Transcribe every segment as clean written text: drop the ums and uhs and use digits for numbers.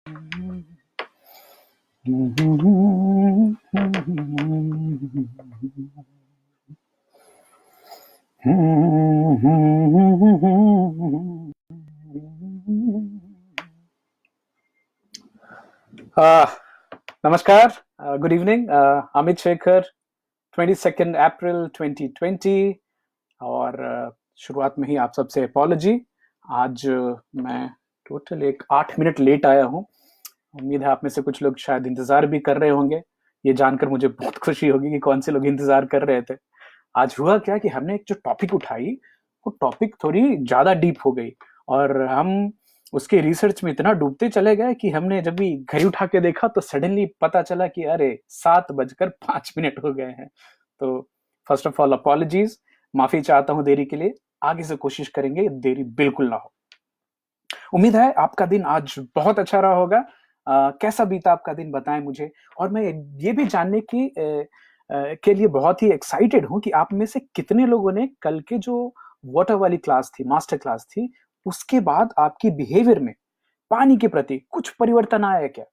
Uh, नमस्कार, good evening. Amit Shekhar, 22 अप्रैल 2020। और शुरुआत में ही आप सबसे अपॉलॉजी। आज मैं टोटल एक 8 मिनट लेट आया हूँ। उम्मीद है आप में से कुछ लोग शायद इंतजार भी कर रहे होंगे। ये जानकर मुझे बहुत खुशी होगी कि कौन से लोग इंतजार कर रहे थे। आज हुआ क्या कि हमने एक जो टॉपिक उठाई, वो टॉपिक थोड़ी ज्यादा डीप हो गई और हम उसके रिसर्च में इतना डूबते चले गए कि हमने जब भी घड़ी उठा के देखा तो सडनली पता चला कि अरे 7:05 हो गए हैं। तो फर्स्ट ऑफ ऑल अपॉलॉजीज, माफी चाहता हूं देरी के लिए। आगे से कोशिश करेंगे देरी बिल्कुल ना हो। उम्मीद है आपका दिन आज बहुत अच्छा रहा होगा। कैसा बीता आपका दिन बताएं मुझे। और मैं ये भी जानने के लिए बहुत ही एक्साइटेड हूं कि आप में से कितने लोगों ने कल के जो वाटर वाली क्लास थी, मास्टर क्लास थी, उसके बाद आपकी बिहेवियर में पानी के प्रति कुछ परिवर्तन आया क्या।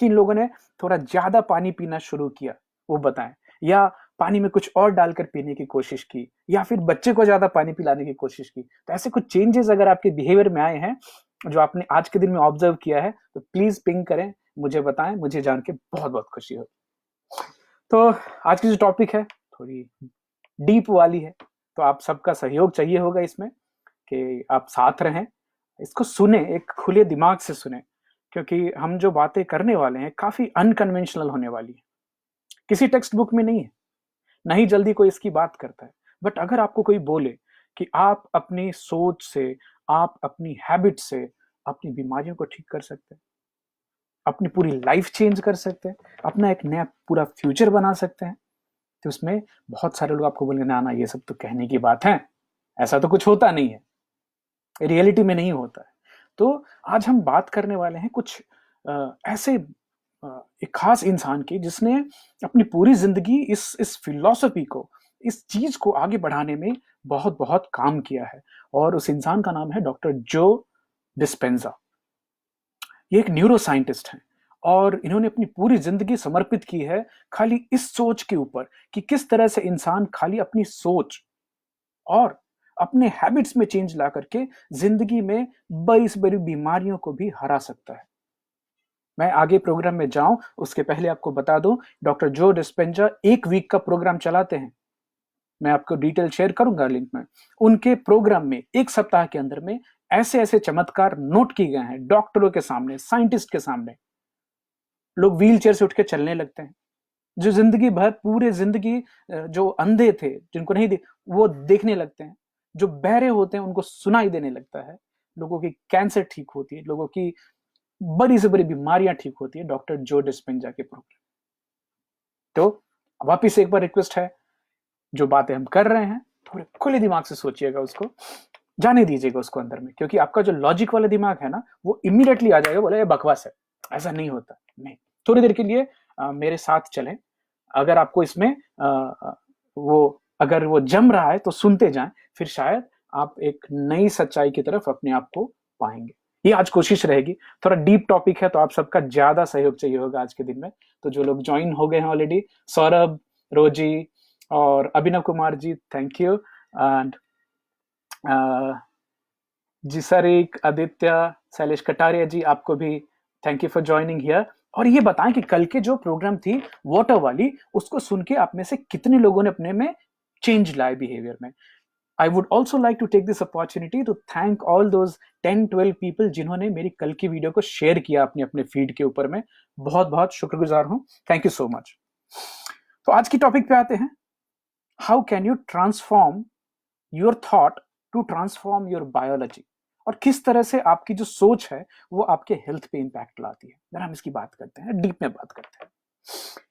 किन लोगों ने थोड़ा ज्यादा पानी पीना शुरू किया, वो बताएं। या पानी में कुछ और डालकर पीने की कोशिश की, या फिर बच्चे को ज्यादा पानी पिलाने की कोशिश की। तो ऐसे कुछ चेंजेस अगर आपके बिहेवियर में आए हैं जो आपने आज के दिन में ऑब्जर्व किया है, तो प्लीज पिंग करें, मुझे बताएं। मुझे जान के बहुत बहुत खुशी होगी। तो आज की जो टॉपिक है थोड़ी डीप वाली है, तो आप सबका सहयोग चाहिए होगा इसमें, कि आप साथ रहें, इसको सुने, एक खुले दिमाग से सुने, क्योंकि हम जो बातें करने वाले हैं काफी अनकन्वेंशनल होने वाली है। किसी टेक्स्ट बुक में नहीं है, नहीं जल्दी कोई इसकी बात करता है। बट अगर आपको कोई बोले कि आप अपनी सोच से, आप अपनी हैबिट से अपनी बीमारियों को ठीक कर सकते हैं, अपनी पूरी लाइफ चेंज कर सकते हैं, अपना एक नया पूरा फ्यूचर बना सकते हैं, तो उसमें बहुत सारे लोग आपको बोलेंगे ना ना ये सब तो कहने की बात है, ऐसा तो कुछ होता नहीं है, रियलिटी में नहीं होता है। तो आज हम बात करने वाले हैं कुछ ऐसे एक खास इंसान की जिसने अपनी पूरी जिंदगी इस फिलॉसफी को, इस चीज को आगे बढ़ाने में बहुत बहुत काम किया है। और उस इंसान का नाम है डॉक्टर जो डिस्पेंजा। ये एक न्यूरो साइंटिस्ट हैं और इन्होंने अपनी पूरी जिंदगी समर्पित की है खाली इस सोच के ऊपर कि किस तरह से इंसान खाली अपनी सोच और अपने हैबिट्स में चेंज ला करके जिंदगी में बड़ी से बड़ी बीमारियों को भी हरा सकता है। मैं आगे प्रोग्राम में जाऊं उसके पहले आपको बता दूं, डॉक्टर जो डिस्पेंजा 1 वीक का प्रोग्राम चलाते हैं। मैं आपको डिटेल शेयर करूंगा लिंक में। उनके प्रोग्राम में 1 सप्ताह के अंदर में ऐसे ऐसे चमत्कार नोट किए गए हैं डॉक्टरों के सामने, साइंटिस्ट के सामने। लोग व्हील चेयर से उठ के चलने लगते हैं। जो जिंदगी भर पूरे जिंदगी जो अंधे थे, जिनको नहीं दे, वो देखने लगते हैं। जो बहरे होते हैं उनको सुनाई देने लगता है। लोगों की कैंसर ठीक होती है, लोगों की बड़ी से बड़ी बीमारियां ठीक होती है डॉक्टर जो डिस्पेंजा के प्रोग्राम। तो वापिस एक बार रिक्वेस्ट है, जो बातें हम कर रहे हैं थोड़े खुले दिमाग से सोचिएगा, उसको जाने दीजिएगा उसको अंदर में, क्योंकि आपका जो लॉजिक वाला दिमाग है ना, वो इमीडिएटली आ जाएगा, बोले ये बकवास है, ऐसा नहीं होता। नहीं, थोड़ी देर के लिए मेरे साथ चलें। अगर आपको इसमें वो अगर वो जम रहा है तो सुनते जाएं, फिर शायद आप एक नई सच्चाई की तरफ अपने आप को पाएंगे। ये आज कोशिश रहेगी। थोड़ा डीप टॉपिक है तो आप सबका ज्यादा सहयोग चाहिए होगा आज के दिन में। तो जो लोग ज्वाइन हो गए हैं ऑलरेडी, सौरभ, रोजी और Abhinav Kumar ji, thank you. And जी सरिक, आदित्य, शैलेश कटारिया जी, आपको भी thank you for joining here. और ये बताएं कि कल के जो प्रोग्राम थी वाटर वाली, उसको सुन के आप में से कितने लोगों ने अपने में चेंज लाए बिहेवियर में। I would also like to take this opportunity to thank all those 10-12 people जिन्होंने मेरी कल की वीडियो को शेयर किया अपने अपने फीड के ऊपर में। बहुत बहुत शुक्रगुजार हूं, थैंक यू सो मच। तो आज की टॉपिक पे आते हैं, how can you transform your thought to transform your biology. और किस तरह से आपकी जो सोच है वो आपके हेल्थ पे इंपैक्ट लाती है। जरा हम इसकी बात करते हैं, डीप में बात करते हैं।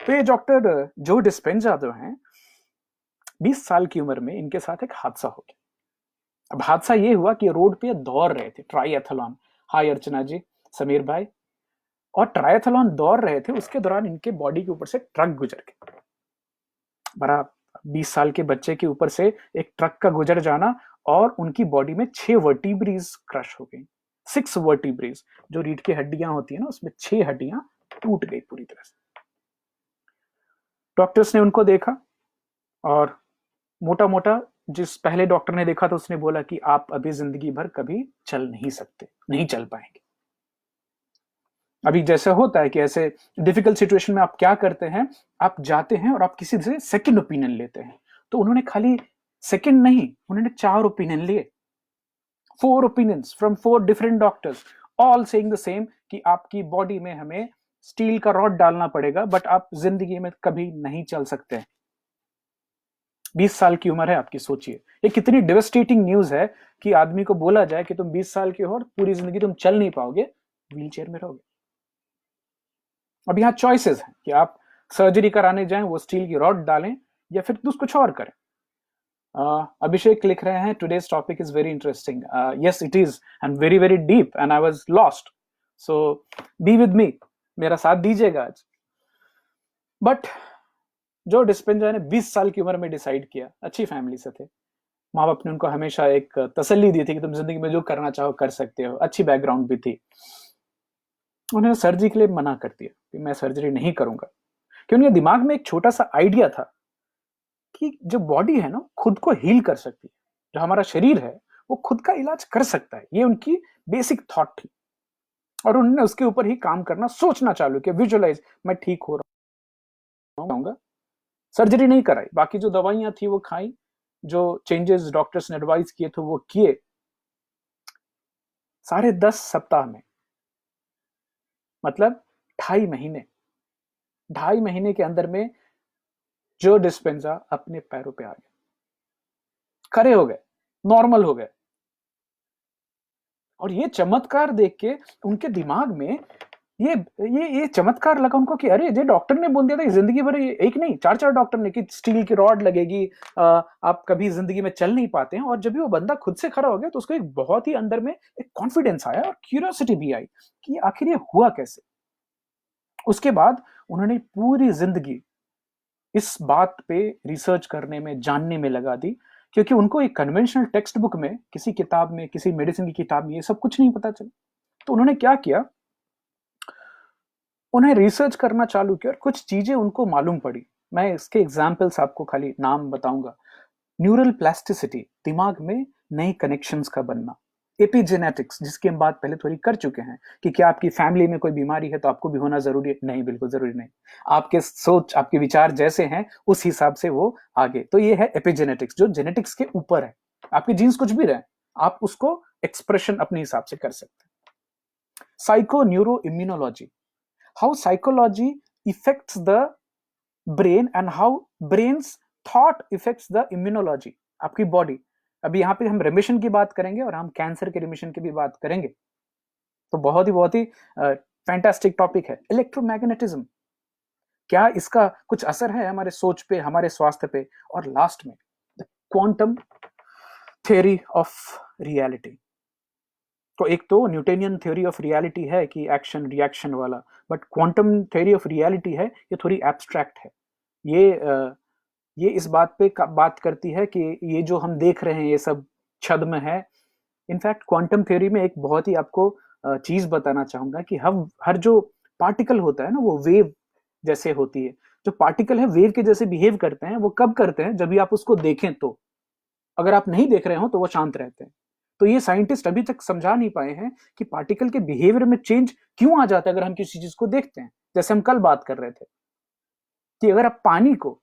तो ये डॉक्टर जो डिस्पेंजा जो हैं, 20 साल की उम्र में इनके साथ एक हादसा हो गया। अब हादसा ये हुआ कि रोड पे दौड़ रहे थे, ट्राइएथलॉन। हाय अर्चना जी, समीर भाई। और ट्राइएथलॉन दौड़ रहे थे, उसके दौरान इनके बॉडी के ऊपर से ट्रक गुजर गया। बड़ा 20 साल के बच्चे के ऊपर से एक ट्रक का गुजर जाना, और उनकी बॉडी में 6 वर्टिब्रीज क्रश हो गई। 6 वर्टिब्रेज, जो रीढ़ की हड्डियां होती है ना, उसमें 6 हड्डियां टूट गई पूरी तरह से। डॉक्टर्स ने उनको देखा और मोटा मोटा जिस पहले डॉक्टर ने देखा तो उसने बोला कि आप अभी जिंदगी भर कभी चल नहीं सकते, नहीं चल पाएंगे। अभी जैसे होता है कि ऐसे डिफिकल्ट सिचुएशन में आप क्या करते हैं, आप जाते हैं और आप किसी से सेकंड ओपिनियन लेते हैं। तो उन्होंने खाली सेकंड नहीं, उन्होंने 4 ओपिनियन लिए, 4 opinions from 4 different doctors, all saying the same कि आपकी बॉडी में हमें स्टील का रॉड डालना पड़ेगा, बट आप जिंदगी में कभी नहीं चल सकते। 20 साल की उम्र है आपकी, सोचिए ये कितनी डिवेस्टेटिंग न्यूज है कि आदमी को बोला जाए कि तुम 20 साल के हो और पूरी जिंदगी तुम चल नहीं पाओगे, व्हीलचेयर में रहोगे। अब यहाँ चॉइसेस हैं कि आप सर्जरी कराने जाएं, वो स्टील की रॉड डालें, या फिर कुछ और करें। अभिषेक लिख रहे हैं, today's topic is very interesting. Yes it is, and very very deep, and I was lost, so be with me, मेरा साथ दीजिएगा आज। बट जो डिस्पेंजा ने 20 साल की उम्र में डिसाइड किया, अच्छी फैमिली से थे, माँ बाप ने उनको हमेशा एक तसल्ली दी थी कि तुम जिंदगी में जो करना चाहो कर सकते हो, अच्छी बैकग्राउंड भी थी। उन्होंने सर्जरी के लिए मना कर दिया कि मैं सर्जरी नहीं करूंगा, कि उनके दिमाग में एक छोटा सा आइडिया था कि जो बॉडी है ना खुद को हील कर सकती है, जो हमारा शरीर है वो खुद का इलाज कर सकता है, ये उनकी बेसिक थॉट थी। और उन्होंने उसके ऊपर ही काम करना, सोचना चालू किया, विजुअलाइज मैं ठीक हो रहा हूँ। सर्जरी नहीं कराई, बाकी जो दवाइयां थी वो खाई, जो चेंजेस डॉक्टर्स ने एडवाइस किए थे वो किए। 10.5 सप्ताह में, मतलब 2.5 महीने के अंदर में जो डिस्पेंजा अपने पैरों पे आ गए, खड़े हो गए, नॉर्मल हो गए। और ये चमत्कार देख के उनके दिमाग में ये चमत्कार लगा उनको कि अरे ये डॉक्टर ने बोल दिया था जिंदगी भर, एक नहीं 4 डॉक्टर ने, कि स्टील की रॉड लगेगी, आप कभी जिंदगी में चल नहीं पाते हैं। और जब भी वो बंदा खुद से खड़ा हो गया तो उसको एक बहुत ही अंदर में एक कॉन्फिडेंस आया और क्यूरियोसिटी भी आई कि आखिर ये हुआ कैसे। उसके बाद उन्होंने पूरी जिंदगी इस बात पे रिसर्च करने में, जानने में लगा दी, क्योंकि उनको एक कन्वेंशनल टेक्स्ट बुक में, किसी किताब में, किसी मेडिसिन की किताब में ये सब कुछ नहीं पता चला। तो उन्होंने क्या किया, उन्हें रिसर्च करना चालू किया और कुछ चीजें उनको मालूम पड़ी। मैं इसके एग्जाम्पल्स आपको खाली नाम बताऊंगा। न्यूरल प्लास्टिसिटी, दिमाग में नए कनेक्शंस का बनना। एपिजेनेटिक्स, जिसकी हम बात पहले थोड़ी कर चुके हैं कि क्या आपकी फैमिली में कोई बीमारी है तो आपको भी होना जरूरी है? नहीं, बिल्कुल जरूरी नहीं। आपके सोच, आपके विचार जैसे हैं उस हिसाब से वो आगे। तो ये है एपिजेनेटिक्स, जो जेनेटिक्स के ऊपर है। आपके जीन्स कुछ भी रहे, आप उसको एक्सप्रेशन अपने हिसाब से कर सकते हैं। Psycho neuro immunology, how psychology affects the brain and how brain's thought affects the immunology, आपकी बॉडी। अभी यहाँ पे हम रेमिशन की बात करेंगे और हम कैंसर के रेमिशन की भी बात करेंगे। तो बहुत ही फैंटास्टिक टॉपिक है। इलेक्ट्रोमैग्नेटिज्म, क्या इसका कुछ असर है हमारे सोच पे, हमारे स्वास्थ्य पे? और लास्ट में the quantum theory of reality. तो एक तो न्यूटोनियन थ्योरी ऑफ रियलिटी है कि एक्शन रिएक्शन वाला, but quantum theory of reality है, ये थोड़ी एब्स्ट्रैक्ट है। ये इस बात पे बात करती है कि ये जो हम देख रहे हैं ये सब छद्म है। इनफैक्ट क्वांटम थ्योरी में एक बहुत ही आपको चीज बताना चाहूंगा कि हम हर जो पार्टिकल होता है ना, वो वेव जैसे होती है। जो पार्टिकल है वेव के जैसे बिहेव करते हैं। वो कब करते हैं? जब भी आप उसको देखें तो। अगर आप नहीं देख रहे हो तो वो शांत रहते हैं। तो ये साइंटिस्ट अभी तक समझा नहीं पाए हैं कि पार्टिकल के बिहेवियर में चेंज क्यों आ जाता है अगर हम किसी चीज को देखते हैं। जैसे हम कल बात कर रहे थे कि अगर आप पानी को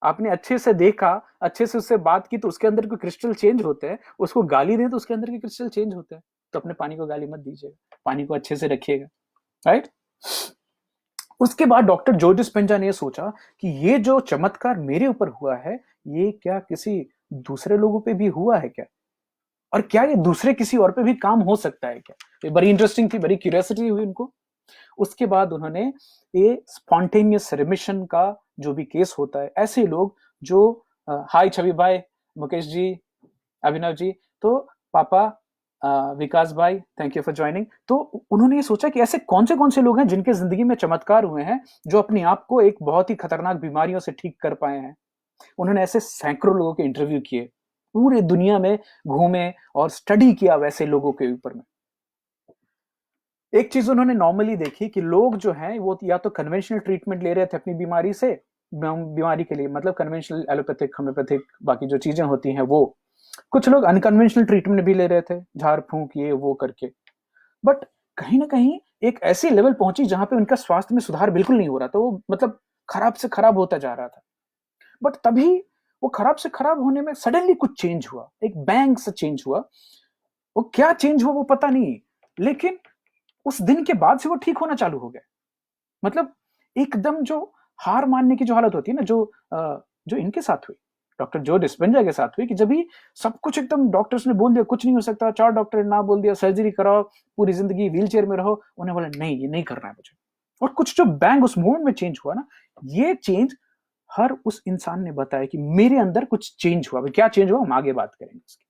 आपने अच्छे से देखा, अच्छे से उससे बात की, तो उसके अंदर कोई क्रिस्टल चेंज होते हैं। उसको गाली दें तो उसके अंदर के क्रिस्टल चेंज होते हैं। तो अपने पानी को गाली मत दीजिएगा, पानी को अच्छे से रखिएगा, राइट। उसके बाद डॉक्टर जो डिस्पेंजा ने सोचा कि ये जो चमत्कार मेरे ऊपर हुआ है, ये क्या किसी दूसरे लोगों पे भी हुआ है क्या? और क्या ये दूसरे किसी और पे भी काम हो सकता है क्या? ये बड़ी इंटरेस्टिंग थी, बड़ी क्यूरियोसिटी हुई उनको। उसके बाद उन्होंने ये स्पॉन्टेनियस रिमिशन का जो भी केस होता है, ऐसे लोग जो हाय छवि भाई, मुकेश जी, अभिनव जी, तो पापा, विकास भाई, थैंक यू फॉर ज्वाइनिंग। तो उन्होंने ये सोचा कि ऐसे कौन से लोग हैं जिनके जिंदगी में चमत्कार हुए हैं, जो अपने आप को एक बहुत ही खतरनाक बीमारियों से ठीक कर पाए हैं। उन्होंने ऐसे सैकड़ों लोगों के इंटरव्यू किए, पूरे दुनिया में घूमे और स्टडी किया वैसे लोगों के ऊपर में। एक चीज उन्होंने नॉर्मली देखी कि लोग जो हैं वो या तो कन्वेंशनल ट्रीटमेंट ले रहे थे अपनी बीमारी से, बीमारी के लिए, मतलब कन्वेंशनल एलोपैथिक होम्योपैथिक बाकी जो चीजें होती हैं वो, कुछ लोग अनकन्वेंशनल ट्रीटमेंट भी ले रहे थे, झाड़ फूंक ये वो करके। बट कहीं ना कहीं एक ऐसी लेवल पहुंची जहां पे उनका स्वास्थ्य में सुधार बिल्कुल नहीं हो रहा था, वो मतलब खराब से खराब होता जा रहा था। बट तभी वो खराब से खराब होने में सडनली कुछ चेंज हुआ, एक बैंग से चेंज हुआ। वो क्या चेंज हुआ वो पता नहीं, लेकिन उस दिन के बाद से वो ठीक होना चालू हो गया। मतलब एकदम जो हार मानने की जो हालत होती है ना, जो इनके साथ हुई, डॉक्टर जो डिस्पेंजा के साथ हुई, कि जब भी सब कुछ एकदम डॉक्टर्स ने बोल दिया कुछ नहीं हो सकता, 4 डॉक्टर ने ना बोल दिया सर्जरी कराओ, पूरी जिंदगी व्हील चेयर में रहो, उन्हें बोला नहीं ये नहीं करना है मुझे। और कुछ जो बैंग उस मोमेंट में चेंज हुआ ना, ये चेंज हर उस इंसान ने बताया कि मेरे अंदर कुछ चेंज हुआ। क्या चेंज हुआ हम आगे बात करेंगे इसकी।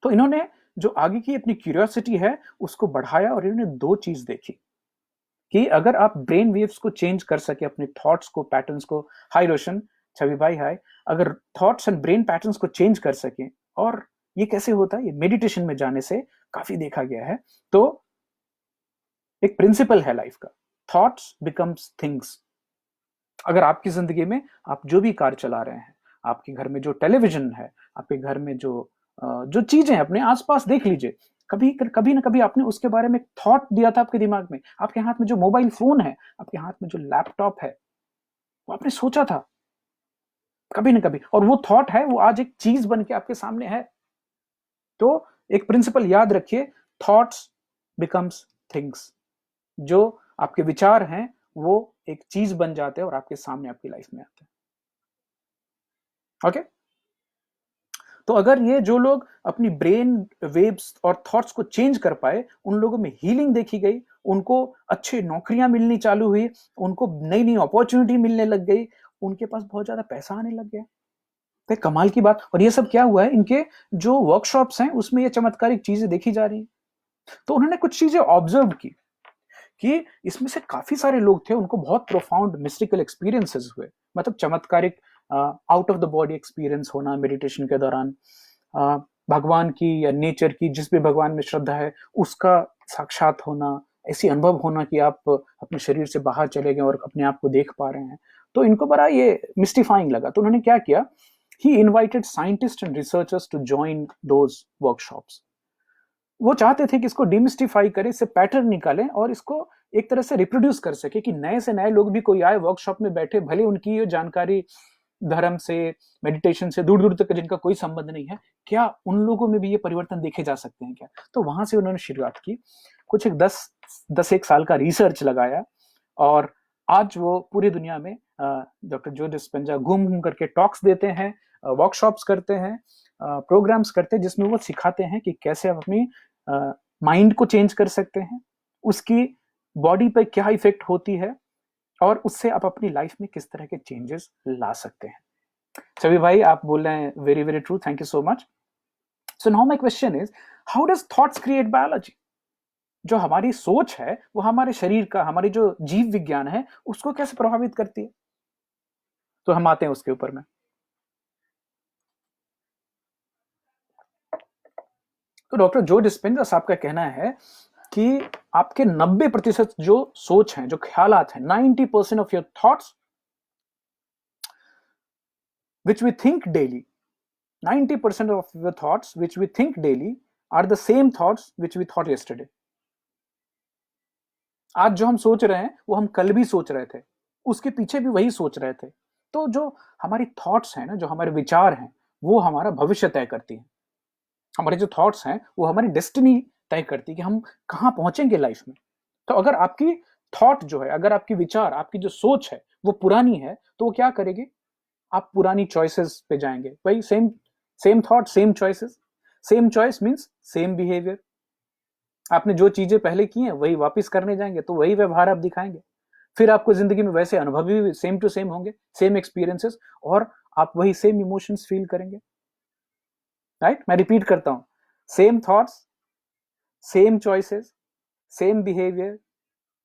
तो इन्होंने जो आगे की अपनी क्यूरियोसिटी है उसको बढ़ाया, और इन्होंने दो चीज देखी कि अगर आप ब्रेन वेव्स को चेंज कर सके, अपने थॉट्स को, पैटर्न्स को, हाई रोशन, छवि भाई हाय, अगर थॉट्स एंड ब्रेन पैटर्न्स को चेंज कर सके, और ये कैसे होता है, ये मेडिटेशन में जाने से काफी देखा गया है। तो एक प्रिंसिपल है लाइफ का, थॉट्स बिकम्स थिंग्स। अगर आपकी जिंदगी में आप जो भी कार चला रहे हैं, आपके घर में जो टेलीविजन है, आपके घर में जो चीजें अपने आसपास देख लीजिए, कभी कभी ना कभी आपने उसके बारे में थॉट दिया था आपके दिमाग में। आपके हाथ में जो मोबाइल फोन है, आपके हाथ में जो लैपटॉप है, वो आपने सोचा था कभी ना कभी, और वो थॉट है वो आज एक चीज बन के आपके सामने है। तो एक प्रिंसिपल याद रखिए, थॉट्स बिकम्स थिंग्स। जो आपके विचार हैं वो एक चीज बन जाते हैं और आपके सामने आपकी लाइफ में आते हैं। ओके, तो अगर ये जो लोग अपनी ब्रेन वेव्स और थॉट्स को चेंज कर पाए, उन लोगों में हीलिंग देखी गई, उनको अच्छी नौकरियां मिलनी चालू हुई, उनको नई नई अपॉर्चुनिटी मिलने लग गई, उनके पास बहुत ज्यादा पैसा आने लग गया। तो कमाल की बात। और ये सब क्या हुआ है, इनके जो वर्कशॉप्स हैं उसमें ये चमत्कारिक चीजें देखी जा रही है। तो उन्होंने कुछ चीजें ऑब्जर्व की कि इसमें से काफी सारे लोग थे, उनको बहुत प्रोफाउंड मिस्टिकल एक्सपीरियंसेस हुए, मतलब चमत्कारिक out of the body experience होना मेडिटेशन के दौरान, भगवान की या नेचर की, जिस भी भगवान में श्रद्धा है उसका साक्षात होना, ऐसी अनुभव होना कि आप अपने शरीर से बाहर चले गए और अपने आप को देख पा रहे हैं। तो इनको बड़ा ये मिस्टिफाइंग लगा। तो उन्होंने क्या किया, he invited scientist and researchers to join those workshops. वो चाहते थे कि इसको डिमिस्टिफाई करें, इससे पैटर्न निकालें और इसको एक तरह से रिप्रोड्यूस कर सके, कि नए से नए लोग भी कोई आए वर्कशॉप में बैठे, भले उनकी ये जानकारी धर्म से, मेडिटेशन से दूर दूर तक जिनका कोई संबंध नहीं है, क्या उन लोगों में भी ये परिवर्तन देखे जा सकते हैं क्या। तो वहां से उन्होंने शुरुआत की, कुछ एक 10 एक साल का रिसर्च लगाया, और आज वो पूरी दुनिया में डॉक्टर जो डिस्पेंजा घूम घूम करके टॉक्स देते हैं, वर्कशॉप्स करते हैं, प्रोग्राम्स करते हैं, जिसमें वो सिखाते हैं कि कैसे आप अपनी माइंड को चेंज कर सकते हैं, उसकी बॉडी पर क्या इफेक्ट होती है, और उससे आप अपनी लाइफ में किस तरह के चेंजेस ला सकते हैं। सभी भाई आप बोल रहे हैं very very true, thank you so much. So now my question is, how does thoughts create biology. जो हमारी सोच है वो हमारे शरीर का, हमारी जो जीव विज्ञान है उसको कैसे प्रभावित करती है। तो हम आते हैं उसके ऊपर में। तो डॉक्टर जो डिस्पेंजा साहब का कहना है कि आपके 90% जो सोच हैं, जो ख्यालात हैं, 90% of your thoughts which we think daily, 90% of the thoughts which we think daily are the same thoughts which we thought yesterday. आज जो हम सोच रहे हैं वो हम कल भी सोच रहे थे, उसके पीछे भी वही सोच रहे थे। तो जो हमारी थॉट्स हैं ना, जो हमारे विचार हैं, वो हमारा भविष्य तय करती है। हमारे जो थॉट्स हैं वो हमारी डेस्टिनी तय करती है कि हम कहाँ पहुंचेंगे लाइफ में। तो अगर आपकी थॉट जो है, अगर आपकी विचार, आपकी जो सोच है वो पुरानी है, तो वो क्या करेगी, आप पुरानी चॉइसेस पे जाएंगे। वही same same thought same choices, same choice means same behaviour. आपने जो चीजें पहले की हैं वही वापस करने जाएंगे, तो वही व्यवहार आप दिखाएंगे। फिर आपको जिंदगी में वैसे अनुभव भी सेम टू सेम होंगे, सेम एक्सपीरियंसेस, और आप वही सेम इमोशंस फील करेंगे। राइट, मैं रिपीट करता हूं, same thoughts, same choices, same behaviour,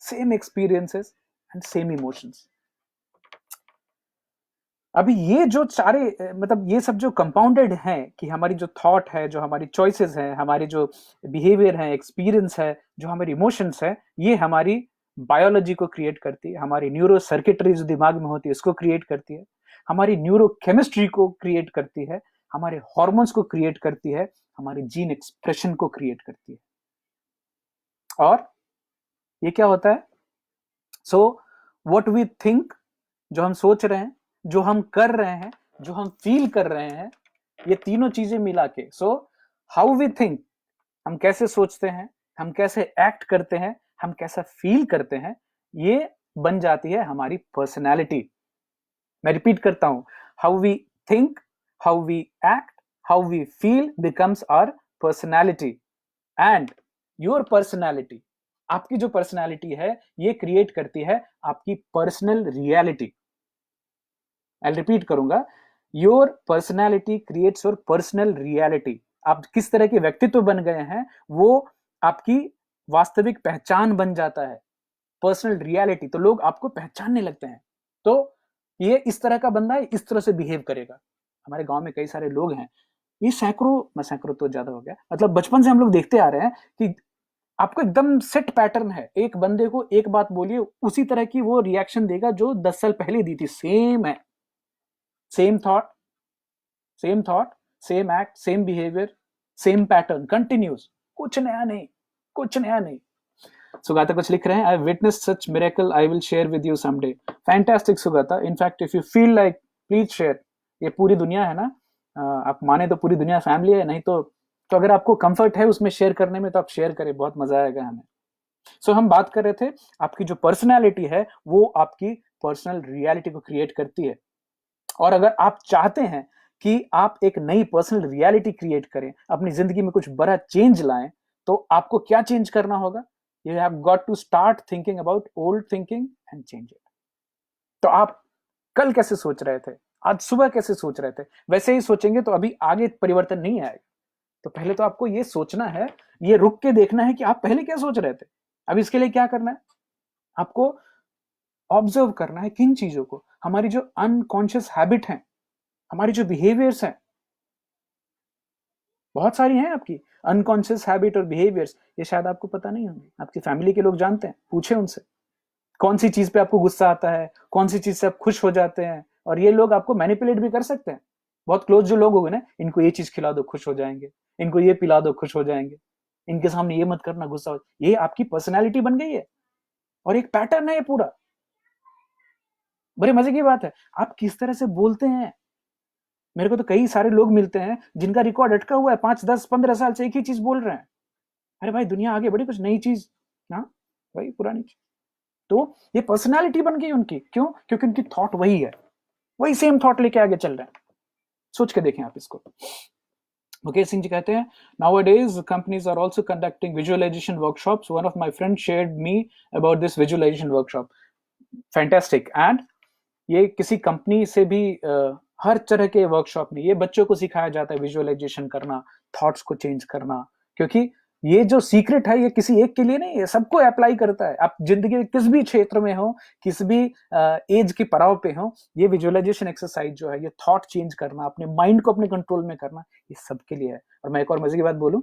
same experiences and same emotions. अभी ये जो सारे मतलब ये सब जो कंपाउंडेड हैं कि हमारी जो थॉट है, जो हमारी चॉइसेस हैं, हमारी जो बिहेवियर है, एक्सपीरियंस है, जो हमारी इमोशंस है, ये हमारी बायोलॉजी को क्रिएट करती है, हमारी न्यूरो सर्किटरी जो दिमाग में होती है इसको क्रिएट करती है, हमारी न्यूरो केमिस्ट्री को क्रिएट करती है, हमारे हॉर्मोन्स को क्रिएट करती है, हमारे जीन एक्सप्रेशन को क्रिएट करती है। और ये क्या होता है? सो व्हाट वी थिंक, जो हम सोच रहे हैं, जो हम कर रहे हैं, जो हम फील कर रहे हैं, ये तीनों चीजें मिला के, सो हाउ वी थिंक, हम कैसे सोचते हैं, हम कैसे एक्ट करते हैं, हम कैसा फील करते हैं, ये बन जाती है हमारी पर्सनैलिटी। मैं रिपीट करता हूं, how we think, how we act, how we feel becomes our personality. And your personality, आपकी जो पर्सनैलिटी है ये क्रिएट करती है आपकी पर्सनल रियलिटी। आई रिपीट करूंगा, your personality creates your personal reality. आप किस तरह के व्यक्तित्व बन गए हैं वो आपकी वास्तविक पहचान बन जाता है, पर्सनल रियलिटी। तो लोग आपको पहचानने लगते हैं, तो ये इस तरह का बंदा है, इस तरह से बिहेव करेगा। हमारे गांव में कई सारे लोग हैं, ये सैकड़ों तो ज्यादा हो गया, मतलब बचपन से हम लोग देखते आ रहे हैं कि आपको एकदम सेट पैटर्न है, एक बंदे को एक बात बोलिए उसी तरह की वो रिएक्शन देगा जो 10 साल पहले दी थी, सेम है, same thought, same act, same behaviour, same pattern continuous, कुछ नया नहीं, कुछ नया नहीं। सुगाता कुछ लिख रहे हैं, I witness such miracle, I will share with you someday. Fantastic Sugata, in fact if you feel like please share. ये पूरी दुनिया है ना, आप माने तो पूरी दुनिया फैमिली है, नहीं तो अगर आपको कंफर्ट है उसमें शेयर करने में तो आप शेयर करें, बहुत मजा आएगा हमें। सो हम बात कर रहे थे, आपकी जो पर्सनैलिटी है वो आपकी पर्सनल रियलिटी को क्रिएट करती है। और अगर आप चाहते हैं कि आप एक नई पर्सनल रियलिटी क्रिएट करें, अपनी जिंदगी में कुछ बड़ा चेंज लाएं, तो आपको क्या चेंज करना होगा? You have got to start thinking about old thinking and change it. तो आप कल कैसे सोच रहे थे, आज सुबह कैसे सोच रहे थे, वैसे ही सोचेंगे तो अभी आगे परिवर्तन नहीं आएगा। तो पहले तो आपको ये सोचना है, ये रुक के देखना है कि आप पहले क्या सोच रहे थे। अब इसके लिए क्या करना है? आपको ऑब्जर्व करना है किन चीजों को, हमारी जो अनकॉन्शियस हैबिट है, हमारी जो बिहेवियर्स हैं, बहुत सारी हैं आपकी अनकॉन्शियस हैबिट और बिहेवियर्स, ये शायद आपको पता नहीं होंगे, आपकी फैमिली के लोग जानते हैं, पूछे उनसे कौन सी चीज पे आपको गुस्सा आता है, कौन सी चीज से आप खुश हो जाते हैं। और ये लोग आपको मैनिपुलेट भी कर सकते हैं। बहुत क्लोज जो लोग होंगे ना, इनको ये चीज खिला दो खुश हो जाएंगे, इनको ये पिला दो खुश हो जाएंगे, इनके सामने ये मत करना गुस्सा हो, ये आपकी पर्सनैलिटी बन गई है और एक पैटर्न है ये पूरा। बड़े मजे की बात है, आप किस तरह से बोलते हैं। मेरे को तो कई सारे लोग मिलते हैं जिनका रिकॉर्ड अटका हुआ है, 5, 10, 15 साल से एक ही चीज बोल रहे हैं। अरे भाई दुनिया आगे बढ़ी, कुछ नई चीज ना, भाई पुरानी चीज। तो ये पर्सनालिटी बन गई उनकी, क्यों? क्योंकि उनकी थॉट वही है, वही सेम थॉट लेके आगे चल रहे हैं। सोच के देखें आप इसको। मुकेश सिंह जी कहते हैं, nowadays companies are also conducting visualization workshops. One of my friends shared me about this visualization workshop. Fantastic. And ये किसी कंपनी से भी हर तरह के वर्कशॉप में ये बच्चों को सिखाया जाता है विजुअलाइजेशन करना, थॉट्स को चेंज करना, क्योंकि ये जो सीक्रेट है ये किसी एक के लिए नहीं है, सबको अप्लाई करता है। आप जिंदगी के किस भी क्षेत्र में हो, किस भी एज के पड़ाव पे हो, ये विजुअलाइजेशन एक्सरसाइज जो है, ये थॉट चेंज करना, अपने माइंड को अपने कंट्रोल में करना, ये सबके लिए है। और मैं एक और मजे की बात बोलूं,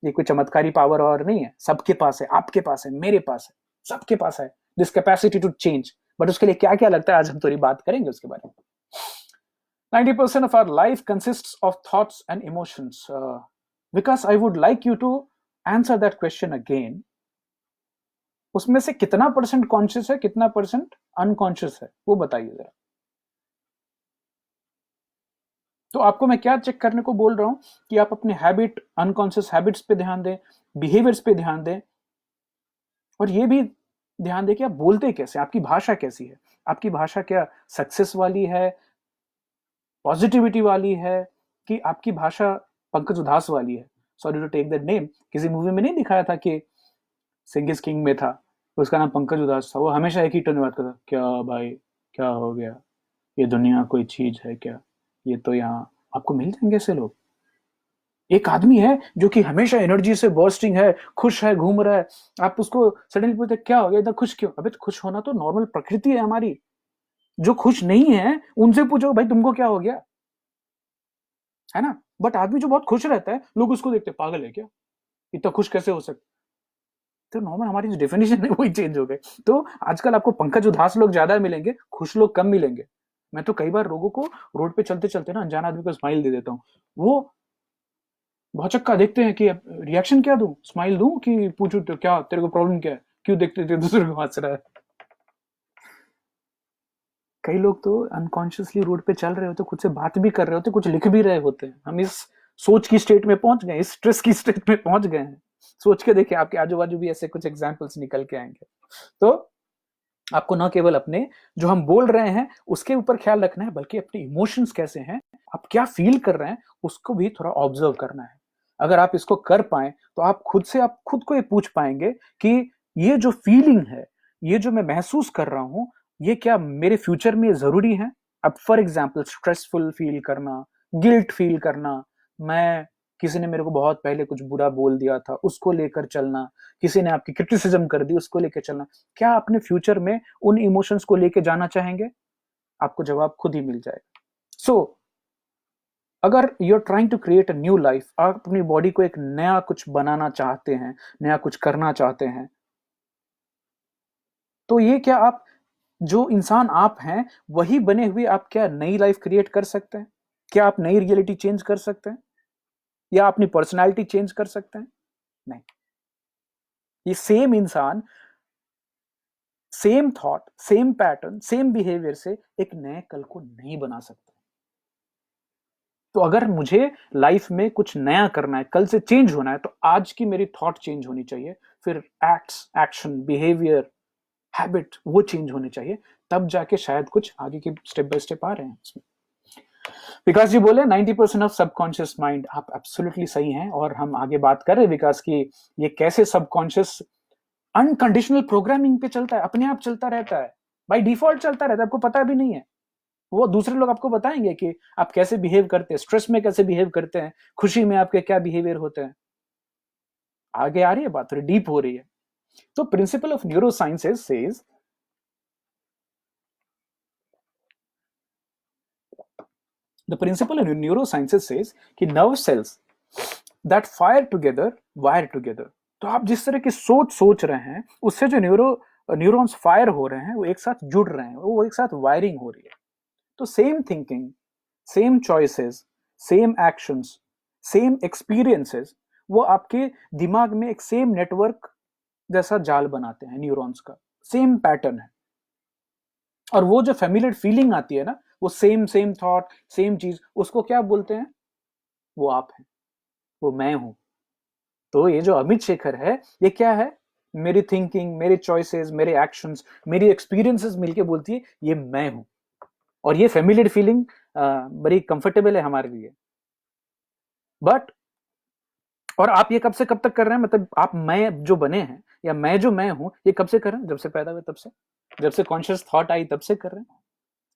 ये कोई चमत्कारी पावर और नहीं है, सबके पास है, आपके पास है, मेरे पास है, सबके पास है this capacity to change. But उसके लिए क्या क्या लगता है आज हम थोड़ी बात करेंगे उसके बारे में। 90% of our life consists of thoughts and emotions. Because I would like you to answer that question again. उसमें से कितना परसेंट कॉन्शियस है, कितना परसेंट अनकॉन्शियस है, वो बताइए जरा। तो आपको मैं क्या चेक करने को बोल रहा हूं कि आप अपने हैबिट, अनकॉन्शियस हैबिट्स पे ध्यान दें, बिहेवियर्स पे ध्यान दें, और ये भी ध्यान दें कि आप बोलते कैसे, आपकी भाषा कैसी है। आपकी भाषा क्या सक्सेस वाली है, पॉजिटिविटी वाली है, कि आपकी भाषा पंकज उधास वाली है। Sorry to take that name, किसी मूवी में नहीं दिखाया था कि सिंह इज किंग में था, उसका नाम पंकज उधास था, वो हमेशा एक ही टोन में बात करता, क्या भाई क्या हो गया, ये दुनिया कोई चीज है क्या, ये तो यहाँ। आपको मिल जाएंगे ऐसे लोग। एक आदमी है जो कि हमेशा एनर्जी से बर्स्टिंग है, खुश है, घूम रहा है, आप उसको सडनली पूछते क्या हो गया, इतना खुश क्यों? अबे तो खुश होना तो नॉर्मल प्रकृति है हमारी, जो खुश नहीं है उनसे पूछो भाई तुमको क्या हो गया, है ना। बट आदमी जो बहुत खुश रहता है लोग उसको देखते हैं, पागल है क्या, इतना खुश कैसे हो सकता। तो नॉर्मल हमारी जो डेफिनेशन है वही चेंज हो गई। तो आजकल आपको पंकज उदास लोग ज्यादा मिलेंगे, खुश लोग कम मिलेंगे। मैं तो कई बार लोगों को रोड पे चलते चलते ना अनजान आदमी को स्माइल दे देता हूँ, वो भौचक्का देखते हैं कि रिएक्शन क्या दूं, स्माइल दूं कि पूछूं तो क्या तेरे को प्रॉब्लम क्या है, क्यों देखते थे दूसरे को हंस रहा है। कई लोग तो अनकॉन्शियसली रोड पे चल रहे होते, खुद से बात भी कर रहे होते, कुछ लिख भी रहे होते हैं। हम इस सोच की स्टेट में पहुंच गए, इस स्ट्रेस की स्टेट में पहुंच गए हैं। सोच के देखिए आपके आजू बाजू भी ऐसे कुछ एग्जाम्पल्स निकल के आएंगे। तो आपको न केवल अपने जो हम बोल रहे हैं उसके ऊपर ख्याल रखना है, बल्कि अपने इमोशंस कैसे हैं, आप क्या फील कर रहे हैं उसको भी थोड़ा ऑब्जर्व करना है। अगर आप इसको कर पाए तो आप खुद से आप खुद को ये पूछ पाएंगे कि ये जो फीलिंग है, ये जो मैं महसूस कर रहा हूं, ये क्या मेरे फ्यूचर में जरूरी है। अब फॉर एग्जाम्पल स्ट्रेसफुल फील करना, गिल्ट फील करना, मैं किसी ने मेरे को बहुत पहले कुछ बुरा बोल दिया था उसको लेकर चलना, किसी ने आपकी क्रिटिसिज्म कर दी उसको लेकर चलना, क्या अपने फ्यूचर में उन इमोशंस को लेके जाना चाहेंगे। आपको जवाब खुद ही मिल जाएगा। सो अगर you are trying to create a new life, आप अपनी बॉडी को एक नया कुछ बनाना चाहते हैं, नया कुछ करना चाहते हैं, तो ये क्या आप जो इंसान आप हैं वही बने हुए आप क्या नई लाइफ क्रिएट कर सकते हैं? क्या आप नई रियलिटी चेंज कर सकते हैं या अपनी पर्सनालिटी चेंज कर सकते हैं? नहीं। ये सेम इंसान same thought, same pattern, same behaviour से एक नए कल को नहीं बना सकता। तो अगर मुझे लाइफ में कुछ नया करना है, कल से चेंज होना है, तो आज की मेरी थॉट चेंज होनी चाहिए, फिर एक्ट्स, एक्शन, बिहेवियर, हैबिट वो चेंज होने चाहिए, तब जाके शायद कुछ आगे के स्टेप बाय स्टेप आ रहे हैं इसमें। विकास जी बोले 90% ऑफ सबकॉन्शियस माइंड, आप एब्सोल्युटली सही हैं। और हम आगे बात कर रहे हैं विकास की, ये कैसे सबकॉन्शियस अनकंडीशनल प्रोग्रामिंग पे चलता है, अपने आप चलता रहता है, बाय डिफॉल्ट चलता रहता है, आपको पता भी नहीं है। वो दूसरे लोग आपको बताएंगे कि आप कैसे बिहेव करते हैं, स्ट्रेस में कैसे बिहेव करते हैं, खुशी में आपके क्या बिहेवियर होते हैं। आगे आ रही है बात, थोड़ी डीप हो रही है। तो principle of neurosciences says the principle of neurosciences says कि nerve cells that fire together wire together. तो आप जिस तरह की सोच सोच रहे हैं उससे जो न्यूरॉन्स फायर हो रहे हैं वो एक साथ जुड़ रहे हैं, वो एक साथ वायरिंग हो रही है। तो same thinking, same choices, same actions, same experiences, वो आपके दिमाग में एक सेम नेटवर्क जैसा जाल बनाते हैं न्यूरॉन्स का, सेम पैटर्न है। और वो जो फेमिलियर फीलिंग आती है ना, वो सेम सेम थॉट, सेम चीज, उसको क्या बोलते हैं? वो आप हैं, वो मैं हूं। तो ये जो अमित शेखर है, ये क्या है? मेरी थिंकिंग, मेरे चॉइसेस, मेरे एक्शंस, मेरी एक्सपीरियंसेस मिलके बोलती है ये मैं हूं। और ये फेमिलियर फीलिंग बड़ी कंफर्टेबल है हमारे लिए। बट और आप ये कब से कब तक कर रहे हैं? मतलब आप मैं जो बने हैं या मैं जो मैं हूं, ये कब से कर रहे हैं? जब से पैदा हुए तब से, जब से कॉन्शियस थॉट आई तब से कर रहे हैं।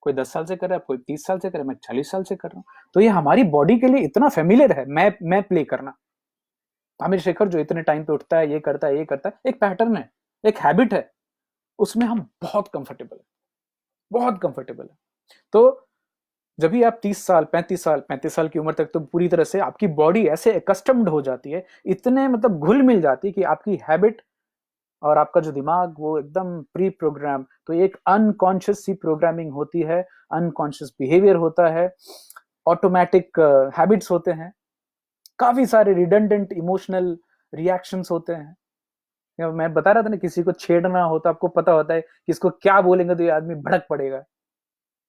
कोई 10 साल से कर रहा है, कोई 30 साल से कर रहा है, मैं 40 साल से कर रहा हूं। तो ये हमारी बॉडी के लिए इतना फेमिलियर है, मैं प्ले करना। आमिर शेखर जो इतने टाइम पे उठता है, ये करता है, ये करता है, एक पैटर्न है, एक हैबिट है, उसमें हम बहुत कंफर्टेबल है, बहुत कंफर्टेबल है। तो जब भी आप 30 साल, 35 साल, 35 साल की उम्र तक तो पूरी तरह से आपकी बॉडी ऐसे एकस्टम्ड हो जाती है, इतने मतलब घुल मिल जाती है कि आपकी हैबिट और आपका जो दिमाग वो एकदम प्री प्रोग्राम। तो एक अनकॉन्शियस सी प्रोग्रामिंग होती है, अनकॉन्शियस बिहेवियर होता है, ऑटोमेटिक हैबिट्स होते हैं, काफी सारे रिडंडेंट इमोशनल रिएक्शंस होते हैं। मैं बता रहा था ना, किसी को छेड़ना हो तो आपको पता होता है कि इसको क्या बोलेंगे तो ये आदमी भड़क पड़ेगा।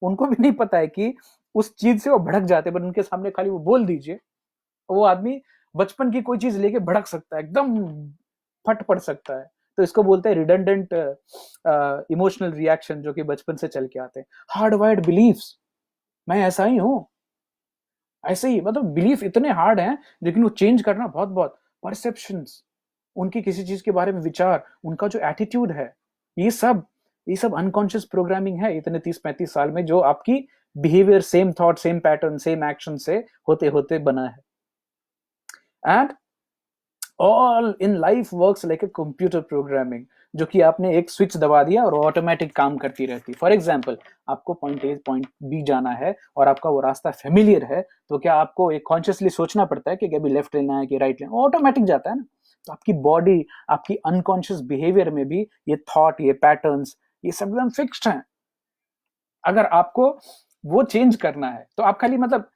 उनको भी नहीं पता है कि उस चीज से वो भड़क जाते, पर उनके सामने खाली वो बोल दीजिए, वो आदमी बचपन की कोई चीज लेके भड़क सकता है, एकदम फट पड़ सकता है। तो इसको बोलते हैं रिडंडेंट इमोशनल रिएक्शन, जो कि बचपन से चल के आते हैं। हार्ड वायर्ड बिलीफ्स, मैं ऐसा ही हूं, ऐसे ही, मतलब बिलीफ इतने हार्ड हैं, लेकिन वो चेंज करना बहुत बहुत। परसेप्शंस, उनकी किसी चीज के बारे में विचार, उनका जो एटीट्यूड है, ये सब ये सब अनकॉन्शियस प्रोग्रामिंग है इतने 30-35 साल में, जो आपकी behaviour same thought, same pattern, same action से होते होते बना है। And all in life works like a computer programming. जो कि आपने एक स्विच दबा दिया और ऑटोमेटिक काम करती रहती है। फॉर एग्जाम्पल, आपको पॉइंट ए पॉइंट बी जाना है और आपका वो रास्ता फेमिलियर है, तो क्या आपको एक कॉन्शियसली सोचना पड़ता है कि अभी लेफ्ट लेना है कि राइट लेना, ऑटोमेटिक जाता है ना। तो आपकी बॉडी, आपकी अनकॉन्शियस बिहेवियर में भी ये थॉट, ये पैटर्न्स, ये सब एकदम फिक्स्ड हैं। अगर आपको वो चेंज करना है तो आप खाली मतलब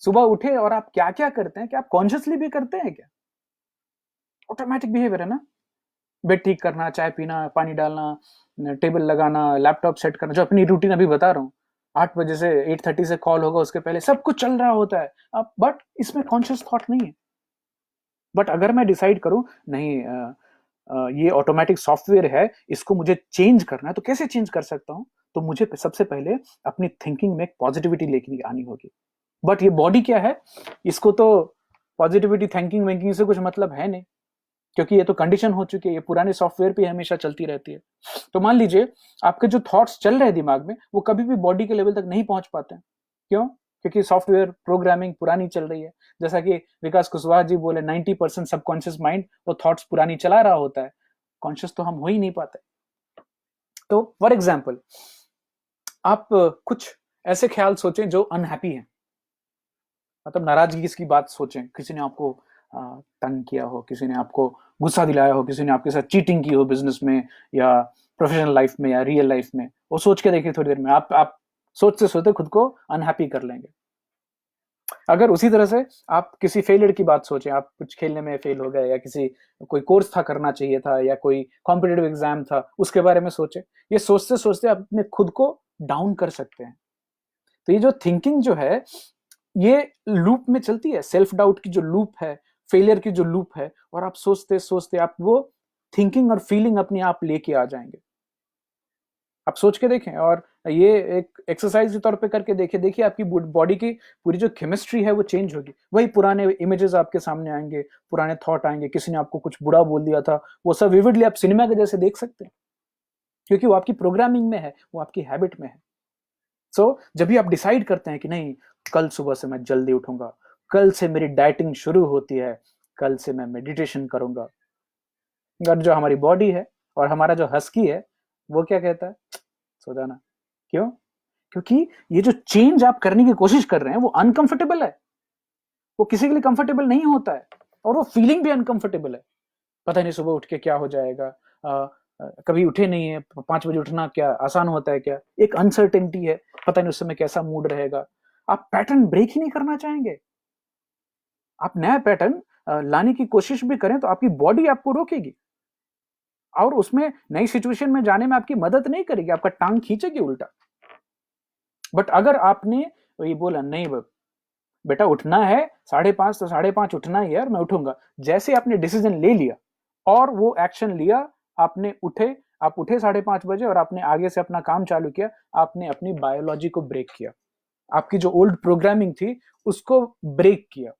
सुबह उठे और आप क्या क्या करते हैं, क्या आप कॉन्शियसली भी करते हैं क्या? ऑटोमेटिक बिहेवियर है ना। बेड ठीक करना, चाय पीना, पानी डालना, टेबल लगाना, लैपटॉप सेट करना, जो अपनी रूटीन अभी बता रहा हूँ। 8 बजे से 8:30 से कॉल होगा, उसके पहले सब कुछ चल रहा होता है अब, बट इसमें कॉन्शियस थॉट नहीं है। बट अगर मैं डिसाइड करूं नहीं, ये ऑटोमेटिक सॉफ्टवेयर है, इसको मुझे चेंज करना है, तो कैसे चेंज कर सकता हूं? तो मुझे सबसे पहले अपनी थिंकिंग में एक पॉजिटिविटी लेके आनी होगी। बट ये बॉडी क्या है, इसको तो पॉजिटिविटी थिंकिंग विंकिंग से कुछ मतलब है नहीं, क्योंकि ये तो कंडीशन हो चुकी है, ये पुराने सॉफ्टवेयर पे हमेशा चलती रहती है। तो मान लीजिए आपके जो थॉट्स चल रहे हैं दिमाग में, वो कभी भी बॉडी के लेवल तक नहीं पहुंच पाते हैं। क्यों? क्योंकि सॉफ्टवेयर प्रोग्रामिंग पुरानी चल रही है। जैसा कि विकास कुशवाहा जी बोले, 90% सबकॉन्शियस माइंड वो थॉट्स पुरानी चला रहा होता है, कॉन्शियस तो हम हो ही नहीं पाते। तो फॉर एग्जाम्पल, आप कुछ ऐसे ख्याल सोचें जो अनहैप्पी हैं, मतलब नाराजगी की बात सोचें, किसी ने आपको तंग किया हो, किसी ने आपको गुस्सा दिलाया हो, किसी ने आपके साथ चीटिंग की हो बिजनेस में या प्रोफेशनल लाइफ में या रियल लाइफ में। वो सोच के देखिए, थोड़ी देर में आप सोचते सोचते खुद को अनहैप्पी कर लेंगे। अगर उसी तरह से आप किसी फेलियर की बात सोचें, आप कुछ खेलने में फेल हो गए, या किसी कोई कोर्स था करना चाहिए था, या कोई कॉम्पिटिटिव एग्जाम था, उसके बारे में सोचे। ये सोचते सोचते आप अपने खुद को डाउन कर सकते हैं। तो ये जो थिंकिंग जो है, ये लूप में चलती है, सेल्फ डाउट की जो लूप है, फेलियर की जो लूप है, और आप सोचते सोचते आप वो थिंकिंग और फीलिंग अपने आप लेके आ जाएंगे। आप सोच के देखें, और ये एक एक्सरसाइज के तौर पे करके देखिए आपकी बॉडी की पूरी जो केमिस्ट्री है वो चेंज होगी। वही पुराने इमेजेस आपके सामने आएंगे, पुराने थॉट आएंगे, किसी ने आपको कुछ बुरा बोल दिया था, वो सब विविडली आप सिनेमा के जैसे देख सकते हैं, क्योंकि वो आपकी प्रोग्रामिंग में है, वो आपकी हैबिट में है। सो जब भी आप डिसाइड करते हैं कि नहीं, कल सुबह से मैं जल्दी उठूंगा, कल से मेरी डाइटिंग शुरू होती है, कल से मैं मेडिटेशन करूंगा, और जो हमारी बॉडी है और हमारा जो हस्की है, वो क्या कहता है? सो जाना। क्यों? क्योंकि ये जो चेंज आप करने की कोशिश कर रहे हैं वो अनकंफर्टेबल है, वो किसी के लिए कंफर्टेबल नहीं होता है, और वो फीलिंग भी अनकंफर्टेबल है। पता नहीं सुबह उठ के क्या हो जाएगा, कभी उठे नहीं है, 5 बजे उठना क्या आसान होता है क्या? एक अनसर्टेनिटी है, पता नहीं उस समय कैसा मूड रहेगा। आप पैटर्न ब्रेक ही नहीं करना चाहेंगे। आप नया पैटर्न लाने की कोशिश भी करें तो आपकी बॉडी आपको रोकेगी, और उसमें नई सिचुएशन में जाने में आपकी मदद नहीं करेगी, आपका टांग खींचेगी उल्टा। बट अगर आपने ये बोला, नहीं बेटा उठना है 5:30, तो 5:30 उठना ही है और मैं उठूंगा, जैसे आपने डिसीजन ले लिया और वो एक्शन लिया, आपने आप उठे 5:30 बजे और आपने आगे से अपना काम चालू किया, आपने अपनी बायोलॉजी को ब्रेक किया, आपकी जो ओल्ड प्रोग्रामिंग थी उसको ब्रेक किया,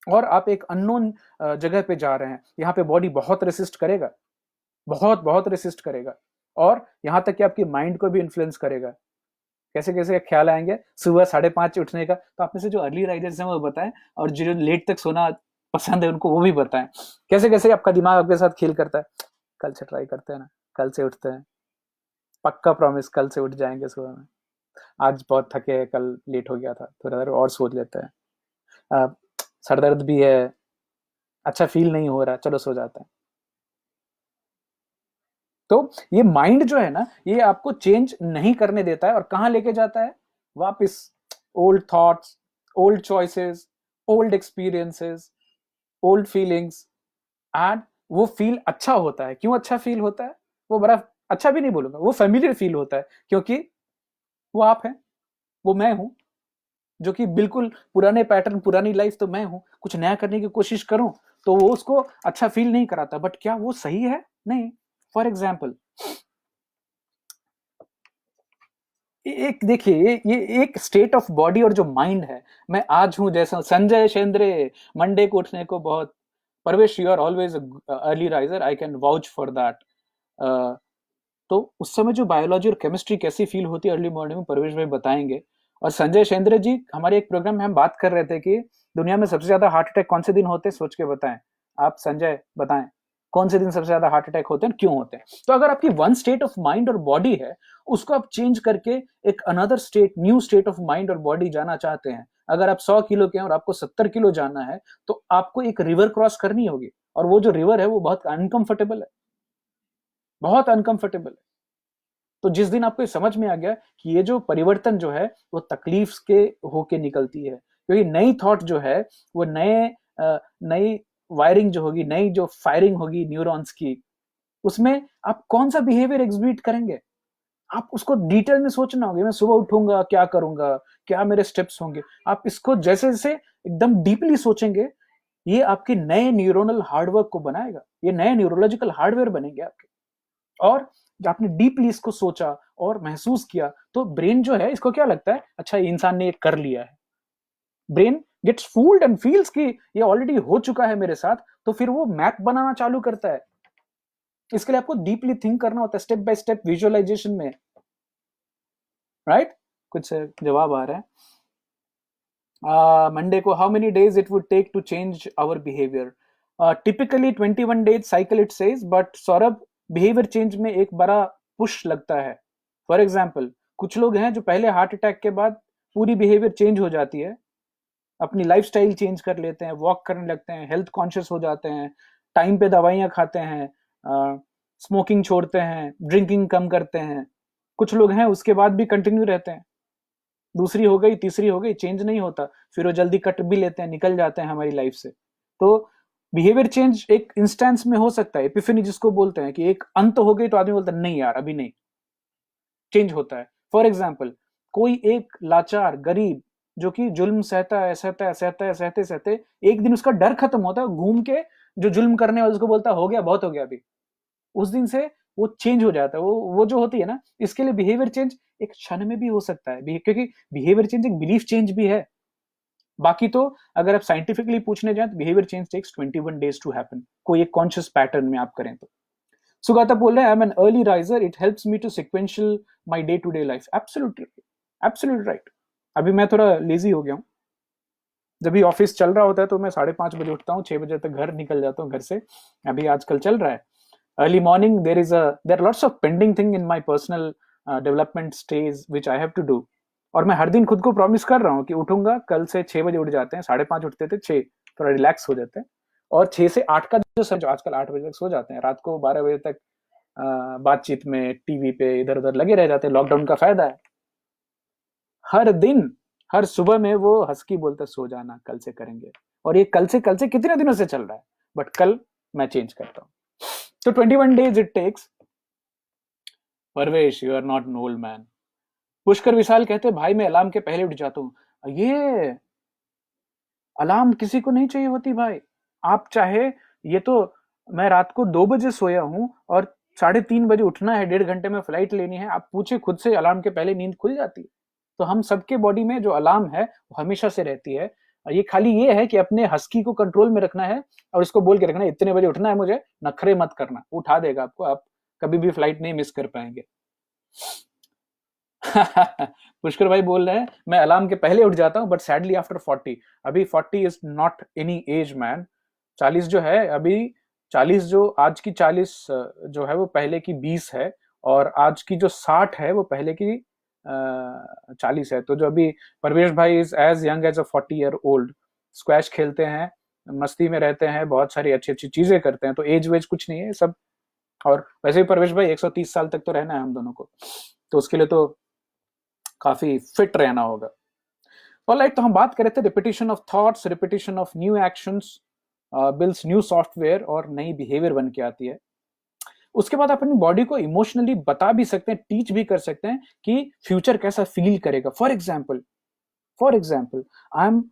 और आप एक अननोन जगह पे जा रहे हैं। यहाँ पे बॉडी बहुत रेसिस्ट करेगा, बहुत बहुत रेसिस्ट करेगा, और यहाँ तक कि आपकी माइंड को भी इन्फ्लुएंस करेगा। कैसे कैसे ख्याल आएंगे सुबह 5:30 उठने का? तो आप में से जो अर्ली राइडर्स हैं वो बताएं, और जो लेट तक सोना पसंद है उनको वो भी बताएं, कैसे कैसे आपका दिमाग आपके साथ खेल करता है। कल से ट्राई करते हैं ना, कल से उठते हैं, पक्का प्रॉमिस, कल से उठ जाएंगे सुबह में। आज बहुत थके हैं, कल लेट हो गया था, थोड़ा देर और सो लेते हैं, सर दर्द भी है, अच्छा फील नहीं हो रहा, चलो सो जाता है। तो ये माइंड जो है ना, ये आपको चेंज नहीं करने देता है, और कहां लेके जाता है? वापस old thoughts, old choices, old experiences, old feelings. And वो फील अच्छा होता है। क्यों अच्छा फील होता है? वो बड़ा अच्छा भी नहीं बोलूंगा, वो फेमिलियर फील होता है, क्योंकि वो आप हैं, वो मैं हूं, जो कि बिल्कुल पुराने पैटर्न, पुरानी लाइफ तो मैं हूं, कुछ नया करने की कोशिश करूं तो वो उसको अच्छा फील नहीं कराता। बट क्या वो सही है? नहीं। फॉर एग्जाम्पल, एक देखिए, ये एक स्टेट ऑफ बॉडी और जो माइंड है, मैं आज हूं जैसा संजय शेंद्रे, मंडे को उठने को बहुत, Parvesh you are always early riser, I can vouch for that. तो उस समय जो बायोलॉजी और केमिस्ट्री कैसी फील होती है अर्ली मॉर्निंग में, परवेश भाई बताएंगे। और संजय शेंद्रे जी, हमारे एक प्रोग्राम में हम बात कर रहे थे कि दुनिया में सबसे ज्यादा हार्ट अटैक कौन से दिन होते हैं, सोच के बताएं। आप संजय बताएं। कौन से दिन सबसे ज्यादा हार्ट अटैक होते हैं, क्यों होते हैं। तो अगर आपकी वन स्टेट ऑफ माइंड और बॉडी है, उसको आप चेंज करके एक another state, new state of mind और बॉडी जाना चाहते हैं, अगर आप 100 किलो के हैं और आपको 70 किलो जाना है, तो आपको एक रिवर क्रॉस करनी होगी, और वो जो रिवर है वो बहुत अनकंफर्टेबल है, बहुत अनकंफर्टेबल है। तो जिस दिन आपको समझ में आ गया कि ये जो परिवर्तन जो है वो तकलीफ के होके निकलती है, क्योंकि नई थॉट जो है वो नई वायरिंग जो होगी, नई जो फायरिंग होगी न्यूरॉन्स की, उसमें आप कौन सा बिहेवियर एग्जिबिट करेंगे, आप उसको डिटेल में सोचना होगा। मैं सुबह उठूंगा, क्या करूंगा, क्या मेरे स्टेप्स होंगे, आप इसको जैसे जैसे एकदम डीपली सोचेंगे, ये आपके नए न्यूरोनल हार्डवर्क को बनाएगा, ये नए न्यूरोलॉजिकल हार्डवेयर बनेंगे आपके। और जब आपने डीपली इसको सोचा और महसूस किया, तो ब्रेन जो है इसको क्या लगता है, अच्छा इंसान ने ये कर लिया है। Brain gets fooled and feels कि ये ऑलरेडी हो चुका है मेरे साथ, तो फिर वो मैप बनाना चालू करता है। इसके लिए आपको डीपली थिंक करना होता है, स्टेप बाय स्टेप विजुअलाइजेशन में, राइट। कुछ जवाब आ रहा है। मंडे को, how many days it would take to change our behaviour? Typically 21 days cycle it says, but Saurabh, behaviour change में एक बड़ा पुश लगता है। फॉर एग्जाम्पल, कुछ लोग हैं जो पहले हार्ट अटैक के बाद पूरी बिहेवियर चेंज हो जाती है, अपनी लाइफस्टाइल चेंज कर लेते हैं, वॉक करने लगते हैं, हेल्थ कॉन्शियस हो जाते हैं, टाइम पे दवाइयां खाते हैं, स्मोकिंग छोड़ते हैं, ड्रिंकिंग कम करते हैं। कुछ लोग हैं उसके बाद भी कंटिन्यू रहते हैं, दूसरी हो गई, तीसरी हो गई, चेंज नहीं होता, फिर वो जल्दी कट भी लेते हैं, निकल जाते हैं हमारी लाइफ से। तो बिहेवियर चेंज एक इंस्टेंस में हो सकता है, एपिफेनी जिसको बोलते हैं, कि एक अंत हो गई तो आदमी बोलता है नहीं यार अभी नहीं, चेंज होता है। फॉर एग्जाम्पल, कोई एक लाचार गरीब जो कि जुल्म सहता है, सहता है, सहता है, सहते सहते एक दिन उसका डर खत्म होता है, घूम के जो जुल्म करने वाले उसको बोलता है हो गया, बहुत हो गया अभी, उस दिन से वो चेंज हो जाता है। वो जो होती है ना, इसके लिए बिहेवियर चेंज एक क्षण में भी हो सकता है, क्योंकि बिहेवियर चेंज एक बिलीफ चेंज भी है। बाकी तो अगर आप साइंटिफिकली पूछने जाए तो behaviour change takes 21 days to happen, कोई एक कॉन्शियस पैटर्न में आप करें तो। सुगाता बोल रहे हैं, I am an early riser, it helps me to sequential my day to day life. Absolutely, absolutely right. अभी मैं थोड़ा लेजी हो गया हूँ, जब भी ऑफिस चल रहा होता है तो मैं 5:30 बजे उठता हूँ, 6 बजे तक घर निकल जाता हूँ घर से। अभी आजकल चल रहा है early morning, there are lots of pending thing in my personal development stage which I have to do, और मैं हर दिन खुद को प्रॉमिस कर रहा हूँ कि उठूंगा, कल से 6 बजे उठ जाते हैं, 5:30 उठते थे, 6 थोड़ा रिलैक्स हो जाते हैं, और 6 से 8 का जो समय, आजकल 8 बजे तक सो जाते हैं, रात को 12 बजे तक बातचीत में, टीवी पे इधर उधर लगे रह जाते हैं। लॉकडाउन का फायदा है, हर दिन हर सुबह में वो हंस की बोलते सो जाना, कल से करेंगे, और ये कल से कितने दिनों से चल रहा है, बट कल मैं चेंज करता हूँ। तो 21 days it takes. Parvesh, you are not an old man. Pushkar Vishal कहते, भाई मैं अलार्म के पहले उठ जाता हूँ। ये अलार्म किसी को नहीं चाहिए होती भाई, आप चाहे, ये तो मैं रात को 2 बजे सोया हूँ और 3:30 बजे उठना है, 1.5 घंटे में फ्लाइट लेनी है, आप पूछे खुद से, अलार्म के पहले नींद खुल जाती है। तो हम सबके बॉडी में जो अलार्म है वो हमेशा से रहती है, ये खाली ये है कि अपने हस्की को कंट्रोल में रखना है और इसको बोल के रखना है इतने बजे उठना है मुझे, नखरे मत करना, उठा देगा आपको, आप कभी भी फ्लाइट नहीं मिस कर पाएंगे। पुष्कर भाई बोल रहे हैं, मैं अलार्म के पहले उठ जाता हूँ बट सैडली आफ्टर 40। अभी 40 is not any as man. 40 जो है अभी, 40 जो आज की 40 जो है वो पहले की 20 है, और आज की जो 60 है वो पहले की 40 है। तो जो अभी परवेश भाई is as young as a 40-year-old, squash खेलते हैं, मस्ती में रहते हैं, बहुत सारी अच्छी अच्छी चीजें करते हैं, तो एज वेज कुछ नहीं है सब। और वैसे भी परवेश भाई 130 साल तक तो रहना है हम दोनों को, तो उसके लिए तो काफी फिट रहना होगा। ऑलराइट, तो हम बात कर रहे थे repetition of thoughts, repetition of new actions builds new software, और नई बिहेवियर बन के आती है। उसके बाद अपनी बॉडी को इमोशनली बता भी सकते हैं, टीच भी कर सकते हैं कि फ्यूचर कैसा फील करेगा। For example I am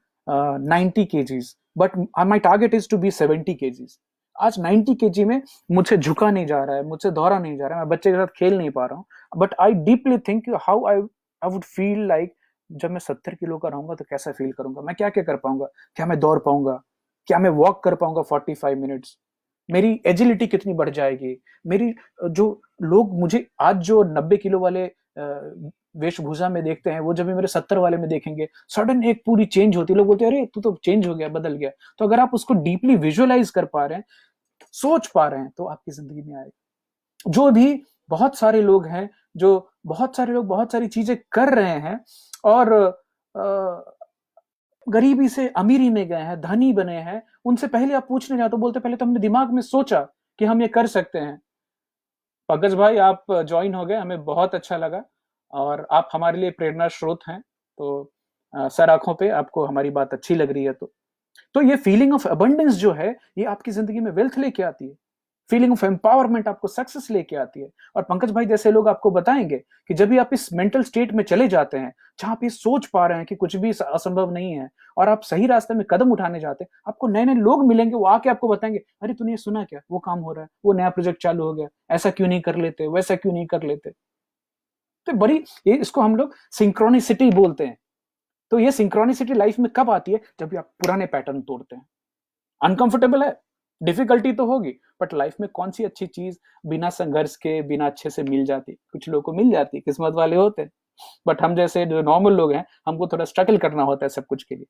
90 kgs but my target is to be 70 kgs। आज 90 kg में मुझसे झुका नहीं जा रहा है, मुझसे दौड़ा नहीं जा रहा है, मैं बच्चे के साथ खेल नहीं पा रहा हूँ, but I deeply think how I would feel like जब मैं 70 किलो का रहूंगा तो कैसा फील करूंगा, मैं क्या क्या कर पाऊंगा, क्या मैं दौड़ पाऊंगा, क्या मैं वॉक कर पाऊंगा 45 मिनट्स, मेरी एजिलिटी कितनी बढ़ जाएगी, मेरी जो लोग मुझे आज जो 90 किलो वाले वेशभूषा में देखते हैं, वो जब भी मेरे 70 वाले में देखेंगे, सडन एक पूरी चेंज होती है, लोग बोलते हैं अरे तू तो चेंज हो गया, बदल गया। तो अगर आप उसको डीपली विजुअलाइज कर पा रहे हैं, सोच पा रहे हैं तो आपकी जिंदगी में आएगा। जो भी बहुत सारे लोग हैं, जो बहुत सारे लोग बहुत सारी चीजें कर रहे हैं और गरीबी से अमीरी में गए हैं, धनी बने हैं, उनसे पहले आप पूछने जाओ तो बोलते पहले तो हमने दिमाग में सोचा कि हम ये कर सकते हैं। पंकज भाई आप ज्वाइन हो गए, हमें बहुत अच्छा लगा और आप हमारे लिए प्रेरणा स्रोत हैं। तो सर आंखों पे आपको हमारी बात अच्छी लग रही है तो ये फीलिंग ऑफ अबंडेंस जो है ये आपकी जिंदगी में वेल्थ लेके आती है। फीलिंग ऑफ एम्पावरमेंट आपको सक्सेस लेके आती है। और पंकज भाई जैसे लोग आपको बताएंगे कि जब भी आप इस मेंटल स्टेट में चले जाते हैं जहां आप ये सोच पा रहे हैं कि कुछ भी असंभव नहीं है और आप सही रास्ते में कदम उठाने जाते हैं, आपको नए नए लोग मिलेंगे, वो आके आपको बताएंगे अरे तूने ये सुना क्या, वो काम हो रहा है, वो नया प्रोजेक्ट चालू हो गया, ऐसा क्यों नहीं कर लेते, वैसा क्यों नहीं कर लेते। तो बड़ी ये इसको हम लोग सिंक्रोनिसिटी बोलते हैं। तो ये सिंक्रोनिसिटी लाइफ में कब आती है, जब भी आप पुराने पैटर्न तोड़ते हैं। अनकंफर्टेबल है, डिफिकल्टी तो होगी, बट लाइफ में कौन सी अच्छी चीज बिना संघर्ष के, बिना अच्छे से मिल जाती। कुछ लोगों को मिल जाती, किस्मत वाले होते हैं, बट हम जैसे जो नॉर्मल लोग हैं हमको थोड़ा स्ट्रगल करना होता है सब कुछ के लिए।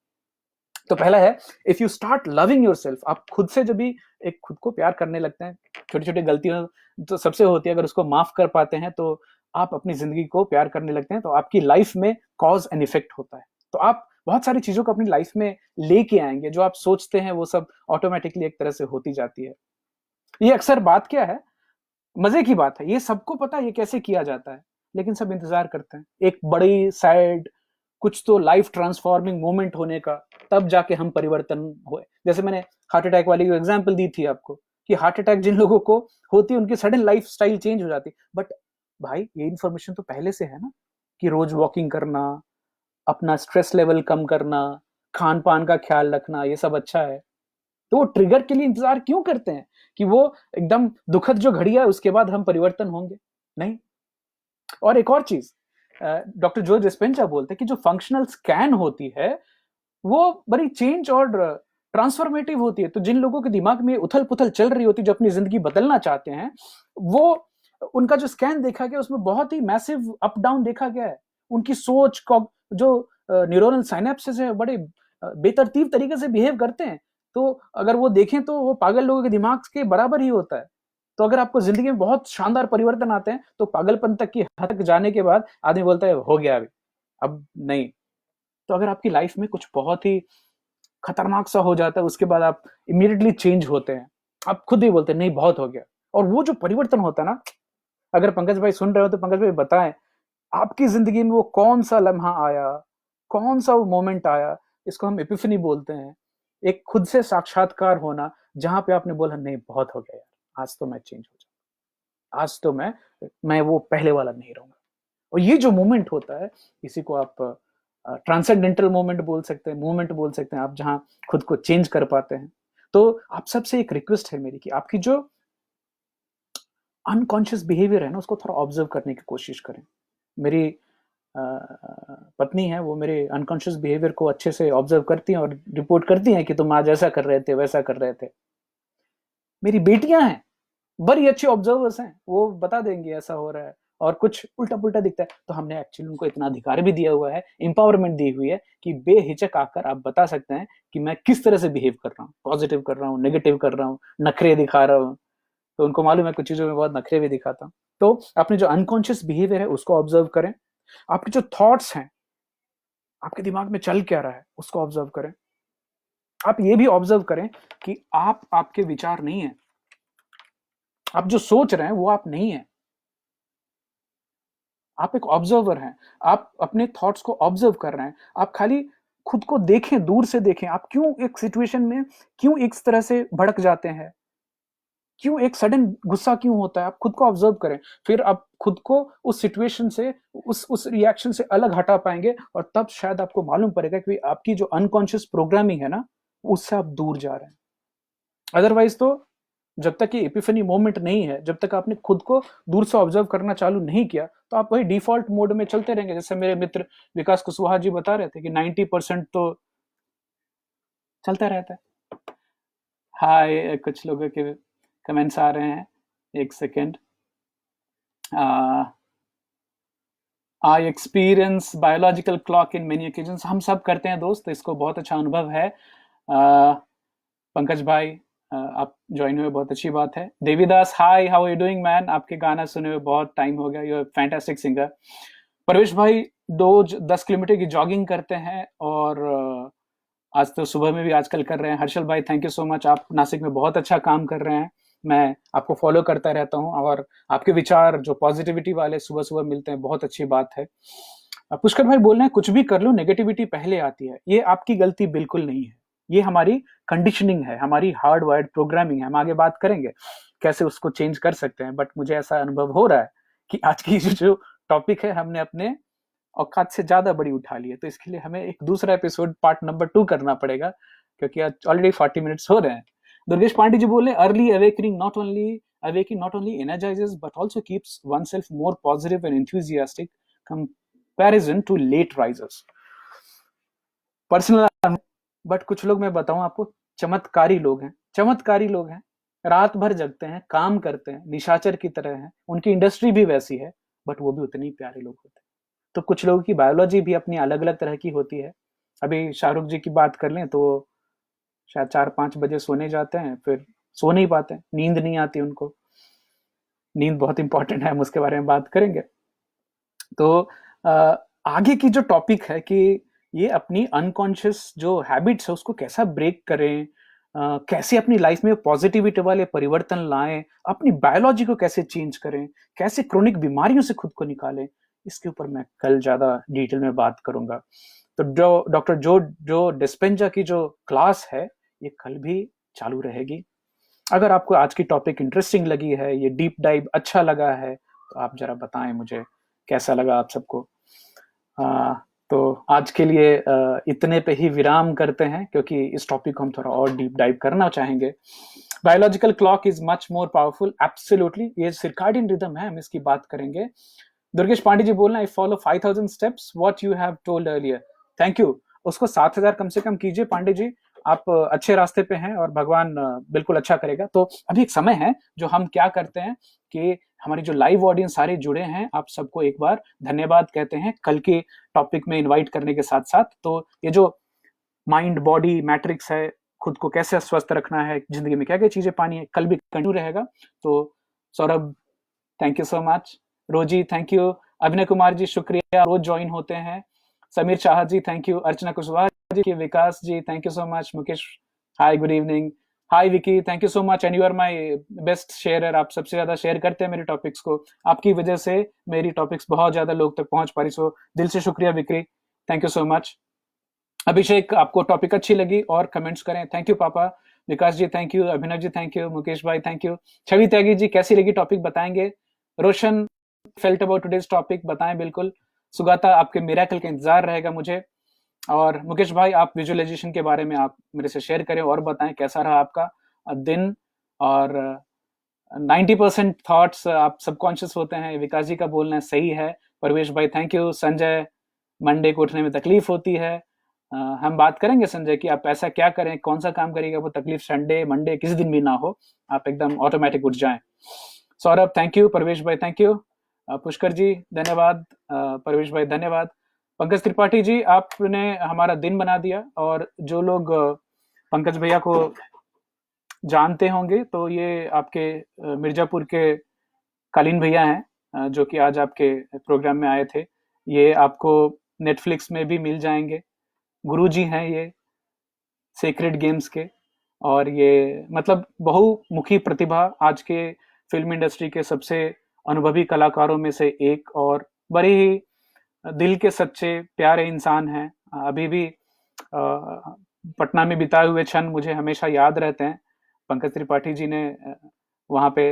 तो पहला है, if you start loving yourself, आप खुद से जब भी एक खुद को प्यार करने लगते हैं, छोटी छोटी गलतियां तो सबसे होती है, अगर उसको माफ कर पाते हैं तो आप अपनी जिंदगी को प्यार करने लगते हैं, तो आपकी लाइफ में कॉज एंड इफेक्ट होता है। तो आप बहुत सारी चीजों को अपनी लाइफ में लेके आएंगे, जो आप सोचते हैं वो सब ऑटोमेटिकली एक तरह से होती जाती है। ये अक्सर बात क्या है, मजे की बात है, ये सबको पता है ये कैसे किया जाता है, लेकिन सब इंतजार करते हैं एक बड़ी सैड कुछ तो लाइफ ट्रांसफॉर्मिंग मोमेंट होने का, तब जाके हम परिवर्तन हुए। जैसे मैंने हार्ट अटैक वाली एग्जांपल दी थी आपको कि हार्ट अटैक जिन लोगों को होती है उनकी सडन लाइफ स्टाइल चेंज हो जाती, बट भाई ये इन्फॉर्मेशन तो पहले से है ना, कि रोज वॉकिंग करना, अपना स्ट्रेस लेवल कम करना, खान पान का ख्याल रखना, ये सब अच्छा है। तो वो ट्रिगर के लिए इंतजार क्यों करते हैं कि वो एकदम दुखद जो घड़ी है उसके बाद हम परिवर्तन होंगे? नहीं। और एक और चीज, डॉक्टर जो डिस्पेंजा बोलते हैं कि जो फंक्शनल स्कैन होती है वो बड़ी चेंज और ट्रांसफॉर्मेटिव होती है। तो जिन लोगों के दिमाग में उथल पुथल चल रही होती है, जो अपनी जिंदगी बदलना चाहते हैं, वो उनका जो स्कैन देखा गया उसमें बहुत ही मैसिव अप डाउन देखा गया है। उनकी सोच को जो न्यूरोनल साइनेप्सेस है बड़े बेतरतीब तरीके से बिहेव करते हैं। तो अगर वो देखें तो वो पागल लोगों के दिमाग के बराबर ही होता है। तो अगर आपको जिंदगी में बहुत शानदार परिवर्तन आते हैं तो पागलपन तक की हद तक जाने के बाद आदमी बोलता है हो गया, अभी अब नहीं। तो अगर आपकी लाइफ में कुछ बहुत ही खतरनाक सा हो जाता है, उसके बाद आप इमीडिएटली चेंज होते हैं, आप खुद ही बोलते हैं नहीं बहुत हो गया। और वो जो परिवर्तन होता है ना, अगर पंकज भाई सुन रहे हो तो पंकज भाई बताएं आपकी जिंदगी में वो कौन सा लम्हा आया, कौन सा वो मोमेंट आया, इसको हम एपिफनी बोलते हैं। एक खुद से साक्षात्कार होना जहां पे आपने बोला नहीं बहुत हो गया यार, आज तो मैं चेंज हो जाऊंगा, आज तो मैं वो पहले वाला नहीं रहूंगा। और ये जो मोमेंट होता है, इसी को आप ट्रांसेंडेंटल मोमेंट बोल सकते हैं, मूवमेंट बोल सकते हैं, आप जहां खुद को चेंज कर पाते हैं। तो आप सबसे एक रिक्वेस्ट है मेरी कि आपकी जो अनकॉन्शियस बिहेवियर है ना उसको थोड़ा ऑब्जर्व करने की कोशिश करें। मेरी पत्नी है, वो मेरे अनकॉन्शियस बिहेवियर को अच्छे से ऑब्जर्व करती हैं और रिपोर्ट करती हैं कि तुम आज ऐसा कर रहे थे, वैसा कर रहे थे। मेरी बेटियां हैं, बड़ी अच्छी ऑब्जर्वर्स हैं, वो बता देंगी ऐसा हो रहा है, और कुछ उल्टा पुल्टा दिखता है तो हमने एक्चुअली उनको इतना अधिकार भी दिया हुआ है, एम्पावरमेंट दी हुई है कि बेहिचक आकर आप बता सकते हैं कि मैं किस तरह से बिहेव कर रहा हूँ, पॉजिटिव कर रहा हूँ, नेगेटिव कर रहा हूँ, नखरे दिखा रहा हूँ। तो उनको मालूम है कुछ चीजों में बहुत नखरे भी दिखाता हूँ। तो अपने जो अनकॉन्शियस बिहेवियर है उसको ऑब्जर्व करें। आपके जो थॉट्स हैं, आपके दिमाग में चल क्या रहा है उसको ऑब्जर्व करें। आप ये भी ऑब्जर्व करें कि आप आपके विचार नहीं है, आप जो सोच रहे हैं वो आप नहीं है, आप एक ऑब्जर्वर हैं। आप अपने थॉट्स को ऑब्जर्व कर रहे हैं। आप खाली खुद को देखें, दूर से देखें, आप क्यों एक सिचुएशन में क्यों एक तरह से भड़क जाते हैं, क्यों एक सडन गुस्सा क्यों होता है, आप खुद को ऑब्जर्व करें। फिर आप खुद को उस सिचुएशन से, उस रिएक्शन से अलग हटा पाएंगे, और तब शायद आपको मालूम पड़ेगा कि आपकी जो अनकॉन्शियस प्रोग्रामिंग है ना उससे आप दूर जा रहे हैं। अदरवाइज तो जब तक ये एपिफनी मोमेंट नहीं है, जब तक आपने खुद को दूर से ऑब्जर्व करना चालू नहीं किया, तो आप वही डिफॉल्ट मोड में चलते रहेंगे। जैसे मेरे मित्र विकास कुशवाहा जी बता रहे थे कि 90% तो चलता रहता है। हाय, कुछ लोगों के कमेंट्स आ रहे हैं, एक second. I experience biological clock in many occasions, हम सब करते हैं दोस्त, इसको बहुत अच्छा अनुभव है। पंकज भाई, आप ज्वाइन हुए, बहुत अच्छी बात है। Devidas, hi, how are you doing man? आपके गाना सुने हुए बहुत टाइम हो गया, you are fantastic singer. Parvesh भाई 10 किलोमीटर की जॉगिंग करते हैं और आज तो सुबह में भी आजकल कर रहे हैं। हर्षल भाई, थैंक यू सो मच, आप नासिक में बहुत अच्छा काम कर रहे हैं। मैं आपको फॉलो करता रहता हूँ और आपके विचार जो पॉजिटिविटी वाले सुबह सुबह मिलते हैं, बहुत अच्छी बात है। पुष्कर भाई बोल रहे हैं कुछ भी कर लो नेगेटिविटी पहले आती है। ये आपकी गलती बिल्कुल नहीं है, ये हमारी कंडीशनिंग है, हमारी हार्ड वायर्ड प्रोग्रामिंग है। हम आगे बात करेंगे कैसे उसको चेंज कर सकते हैं, बट मुझे ऐसा अनुभव हो रहा है कि आज की जो टॉपिक है हमने अपने औकात से ज्यादा बड़ी उठा ली है, तो इसके लिए हमें एक दूसरा एपिसोड पार्ट नंबर 2 करना पड़ेगा, क्योंकि आज ऑलरेडी 40 मिनट्स हो रहे हैं। दुर्गेश पांडे जी बोले early awaking not only energizes but also keeps oneself more positive and enthusiastic comparison to late risers. Personal, but कुछ लोग मैं बताऊं आपको चमत्कारी लोग हैं, रात भर जगते हैं, काम करते हैं, निशाचर की तरह हैं, उनकी इंडस्ट्री भी वैसी है, बट वो भी उतने ही प्यारे लोग होते हैं। तो कुछ लोगों की बायोलॉजी भी अपनी अलग अलग तरह की होती है। अभी शाहरुख जी की बात कर लें तो शायद 4-5 बजे सोने जाते हैं, फिर सो नहीं पाते, नींद नहीं आती उनको। नींद बहुत इंपॉर्टेंट है, हम उसके बारे में बात करेंगे। तो आगे की जो टॉपिक है कि ये अपनी अनकॉन्शियस जो हैबिट्स है उसको कैसा ब्रेक करें, कैसे अपनी लाइफ में पॉजिटिविटी वाले परिवर्तन लाएं, अपनी बायोलॉजी को कैसे चेंज करें, कैसे क्रोनिक बीमारियों से खुद को निकालें, इसके ऊपर मैं कल ज्यादा डिटेल में बात करूंगा। तो डॉक्टर जो डिस्पेंजा की जो क्लास है ये कल भी चालू रहेगी। अगर आपको आज की टॉपिक इंटरेस्टिंग लगी है, ये डीप डाइव अच्छा लगा है, तो आप जरा बताएं मुझे कैसा लगा आप सबको। तो आज के लिए इतने पे ही विराम करते हैं, क्योंकि इस टॉपिक को हम थोड़ा और डीप डाइव करना चाहेंगे। Biological clock is much more powerful, absolutely. ये सर्काडियन रिदम है, हम इसकी बात करेंगे। दुर्गेश पांडे जी बोलना, I follow 5000 steps what you have told earlier. Thank you. उसको 7000 कम से कम कीजिए पांडे जी, आप अच्छे रास्ते पे हैं और भगवान बिल्कुल अच्छा करेगा। तो अभी एक समय है जो हम क्या करते हैं कि हमारी जो लाइव ऑडियंस सारे जुड़े हैं, आप सबको एक बार धन्यवाद कहते हैं कल के टॉपिक में इनवाइट करने के साथ साथ। तो ये जो माइंड बॉडी मैट्रिक्स है, खुद को कैसे स्वस्थ रखना है, जिंदगी में क्या क्या चीजें पानी है, कल भी कंटिन्यू रहेगा। तो Saurabh, thank you so much. Rosie, thank you. Abhinay Kumar ji, शुक्रिया, रोज ज्वाइन होते हैं। Sameer Shah ji, thank you. Archana Kushwaha ji, Vikas ji, thank you so much. Mukesh, hi, good evening. Hi Vicky, thank you so much, and you are my best sharer. आप सबसे ज्यादा शेयर करते हैं मेरे टॉपिक्स को, आपकी वजह से मेरी टॉपिक्स बहुत ज्यादा लोग तक पहुंच पा रही। सो दिल से शुक्रिया विक्री, थैंक यू सो मच। अभिषेक, आपको टॉपिक अच्छी लगी और कमेंट्स करें, थैंक यू पापा। Vikas ji, thank you. Abhinav ji, thank you. Mukesh भाई, थैंक यू। छवि त्यागी जी, कैसी लगी टॉपिक बताएंगे। रोशन, फेल्ट अबाउट टुडेज टॉपिक बताएं बिल्कुल। सुगाता, आपके मिरेकल का इंतजार रहेगा मुझे। और मुकेश भाई, आप विजुअलाइजेशन के बारे में आप मेरे से शेयर करें और बताएं कैसा रहा आपका दिन। और 90% थॉट्स आप सबकॉन्शियस होते हैं, विकास जी का बोलना सही है। परवेश भाई, थैंक यू। संजय, मंडे को उठने में तकलीफ होती है। हम बात करेंगे संजय कि आप ऐसा क्या करें, कौन सा काम करेगा वो तकलीफ संडे मंडे किसी दिन भी ना हो, आप एकदम ऑटोमेटिक उठ जाएं। Saurabh, thank you. परवेश भाई, थैंक यू। पुष्कर जी, धन्यवाद। परवेश भाई, धन्यवाद। पंकज त्रिपाठी जी, आपने हमारा दिन बना दिया। और जो लोग पंकज भैया को जानते होंगे तो ये आपके मिर्जापुर के कालीन भैया हैं, जो कि आज आपके प्रोग्राम में आए थे। ये आपको नेटफ्लिक्स में भी मिल जाएंगे। गुरुजी हैं ये सेक्रेड गेम्स के, और ये मतलब बहुमुखी प्रतिभा, आज के फिल्म इंडस्ट्री के सबसे अनुभवी कलाकारों में से एक, और बड़े ही दिल के सच्चे प्यारे इंसान हैं। अभी भी पटना में बिताए हुए क्षण मुझे हमेशा याद रहते हैं। पंकज त्रिपाठी जी ने वहाँ पे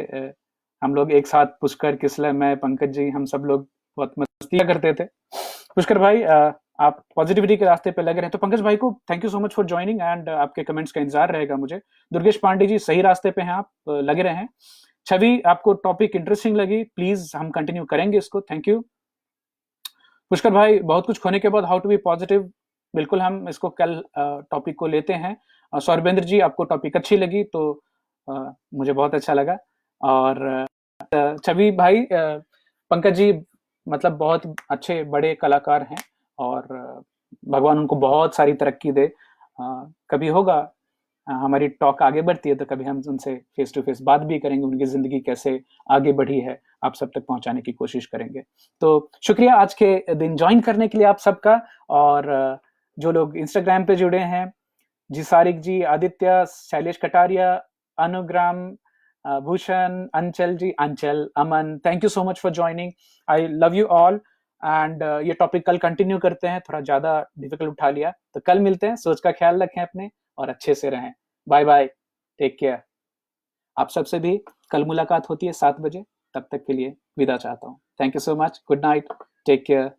हम लोग एक साथ, पुष्कर, किसलय, मैं, पंकज जी, हम सब लोग बहुत मस्तियाँ करते थे। पुष्कर भाई, आप पॉजिटिविटी के रास्ते पे लगे रहे। तो पंकज भाई को thank you so much for joining, and आपके कमेंट्स का इंतजार रहेगा मुझे। दुर्गेश पांडे जी, सही रास्ते पे हैं आप, लगे रहे। छवि, आपको टॉपिक इंटरेस्टिंग लगी, प्लीज हम कंटिन्यू करेंगे इसको, थैंक यू। पुष्कर भाई, बहुत कुछ खोने के बाद हाउ टू बी पॉजिटिव, बिल्कुल हम इसको कल टॉपिक को लेते हैं। सौरभेंद्र जी, आपको टॉपिक अच्छी लगी तो मुझे बहुत अच्छा लगा। और छवि भाई, पंकज जी मतलब बहुत अच्छे बड़े कलाकार हैं, और भगवान उनको बहुत सारी तरक्की दे। कभी होगा हमारी टॉक आगे बढ़ती है तो कभी हम उनसे फेस टू फेस बात भी करेंगे, उनकी ज़िंदगी कैसे आगे बढ़ी है आप सब तक पहुंचाने की कोशिश करेंगे। तो शुक्रिया आज के दिन ज्वाइन करने के लिए आप सबका। और जो लोग इंस्टाग्राम पे जुड़े हैं, जी सारिक जी, Aditya, Shailesh Kataria, Anugram, Bhushan, Anchal, Aman, thank you so much for joining. I love you all. And ये टॉपिक कल कंटिन्यू करते हैं, थोड़ा ज्यादा डिफिकल्ट उठा लिया तो कल मिलते हैं। सोच का ख्याल रखें अपने और अच्छे से रहें। Bye bye, take care. आप सबसे भी कल मुलाकात होती है 7 बजे, तब तक के लिए विदा चाहता हूँ। Thank you so much, good night, take care.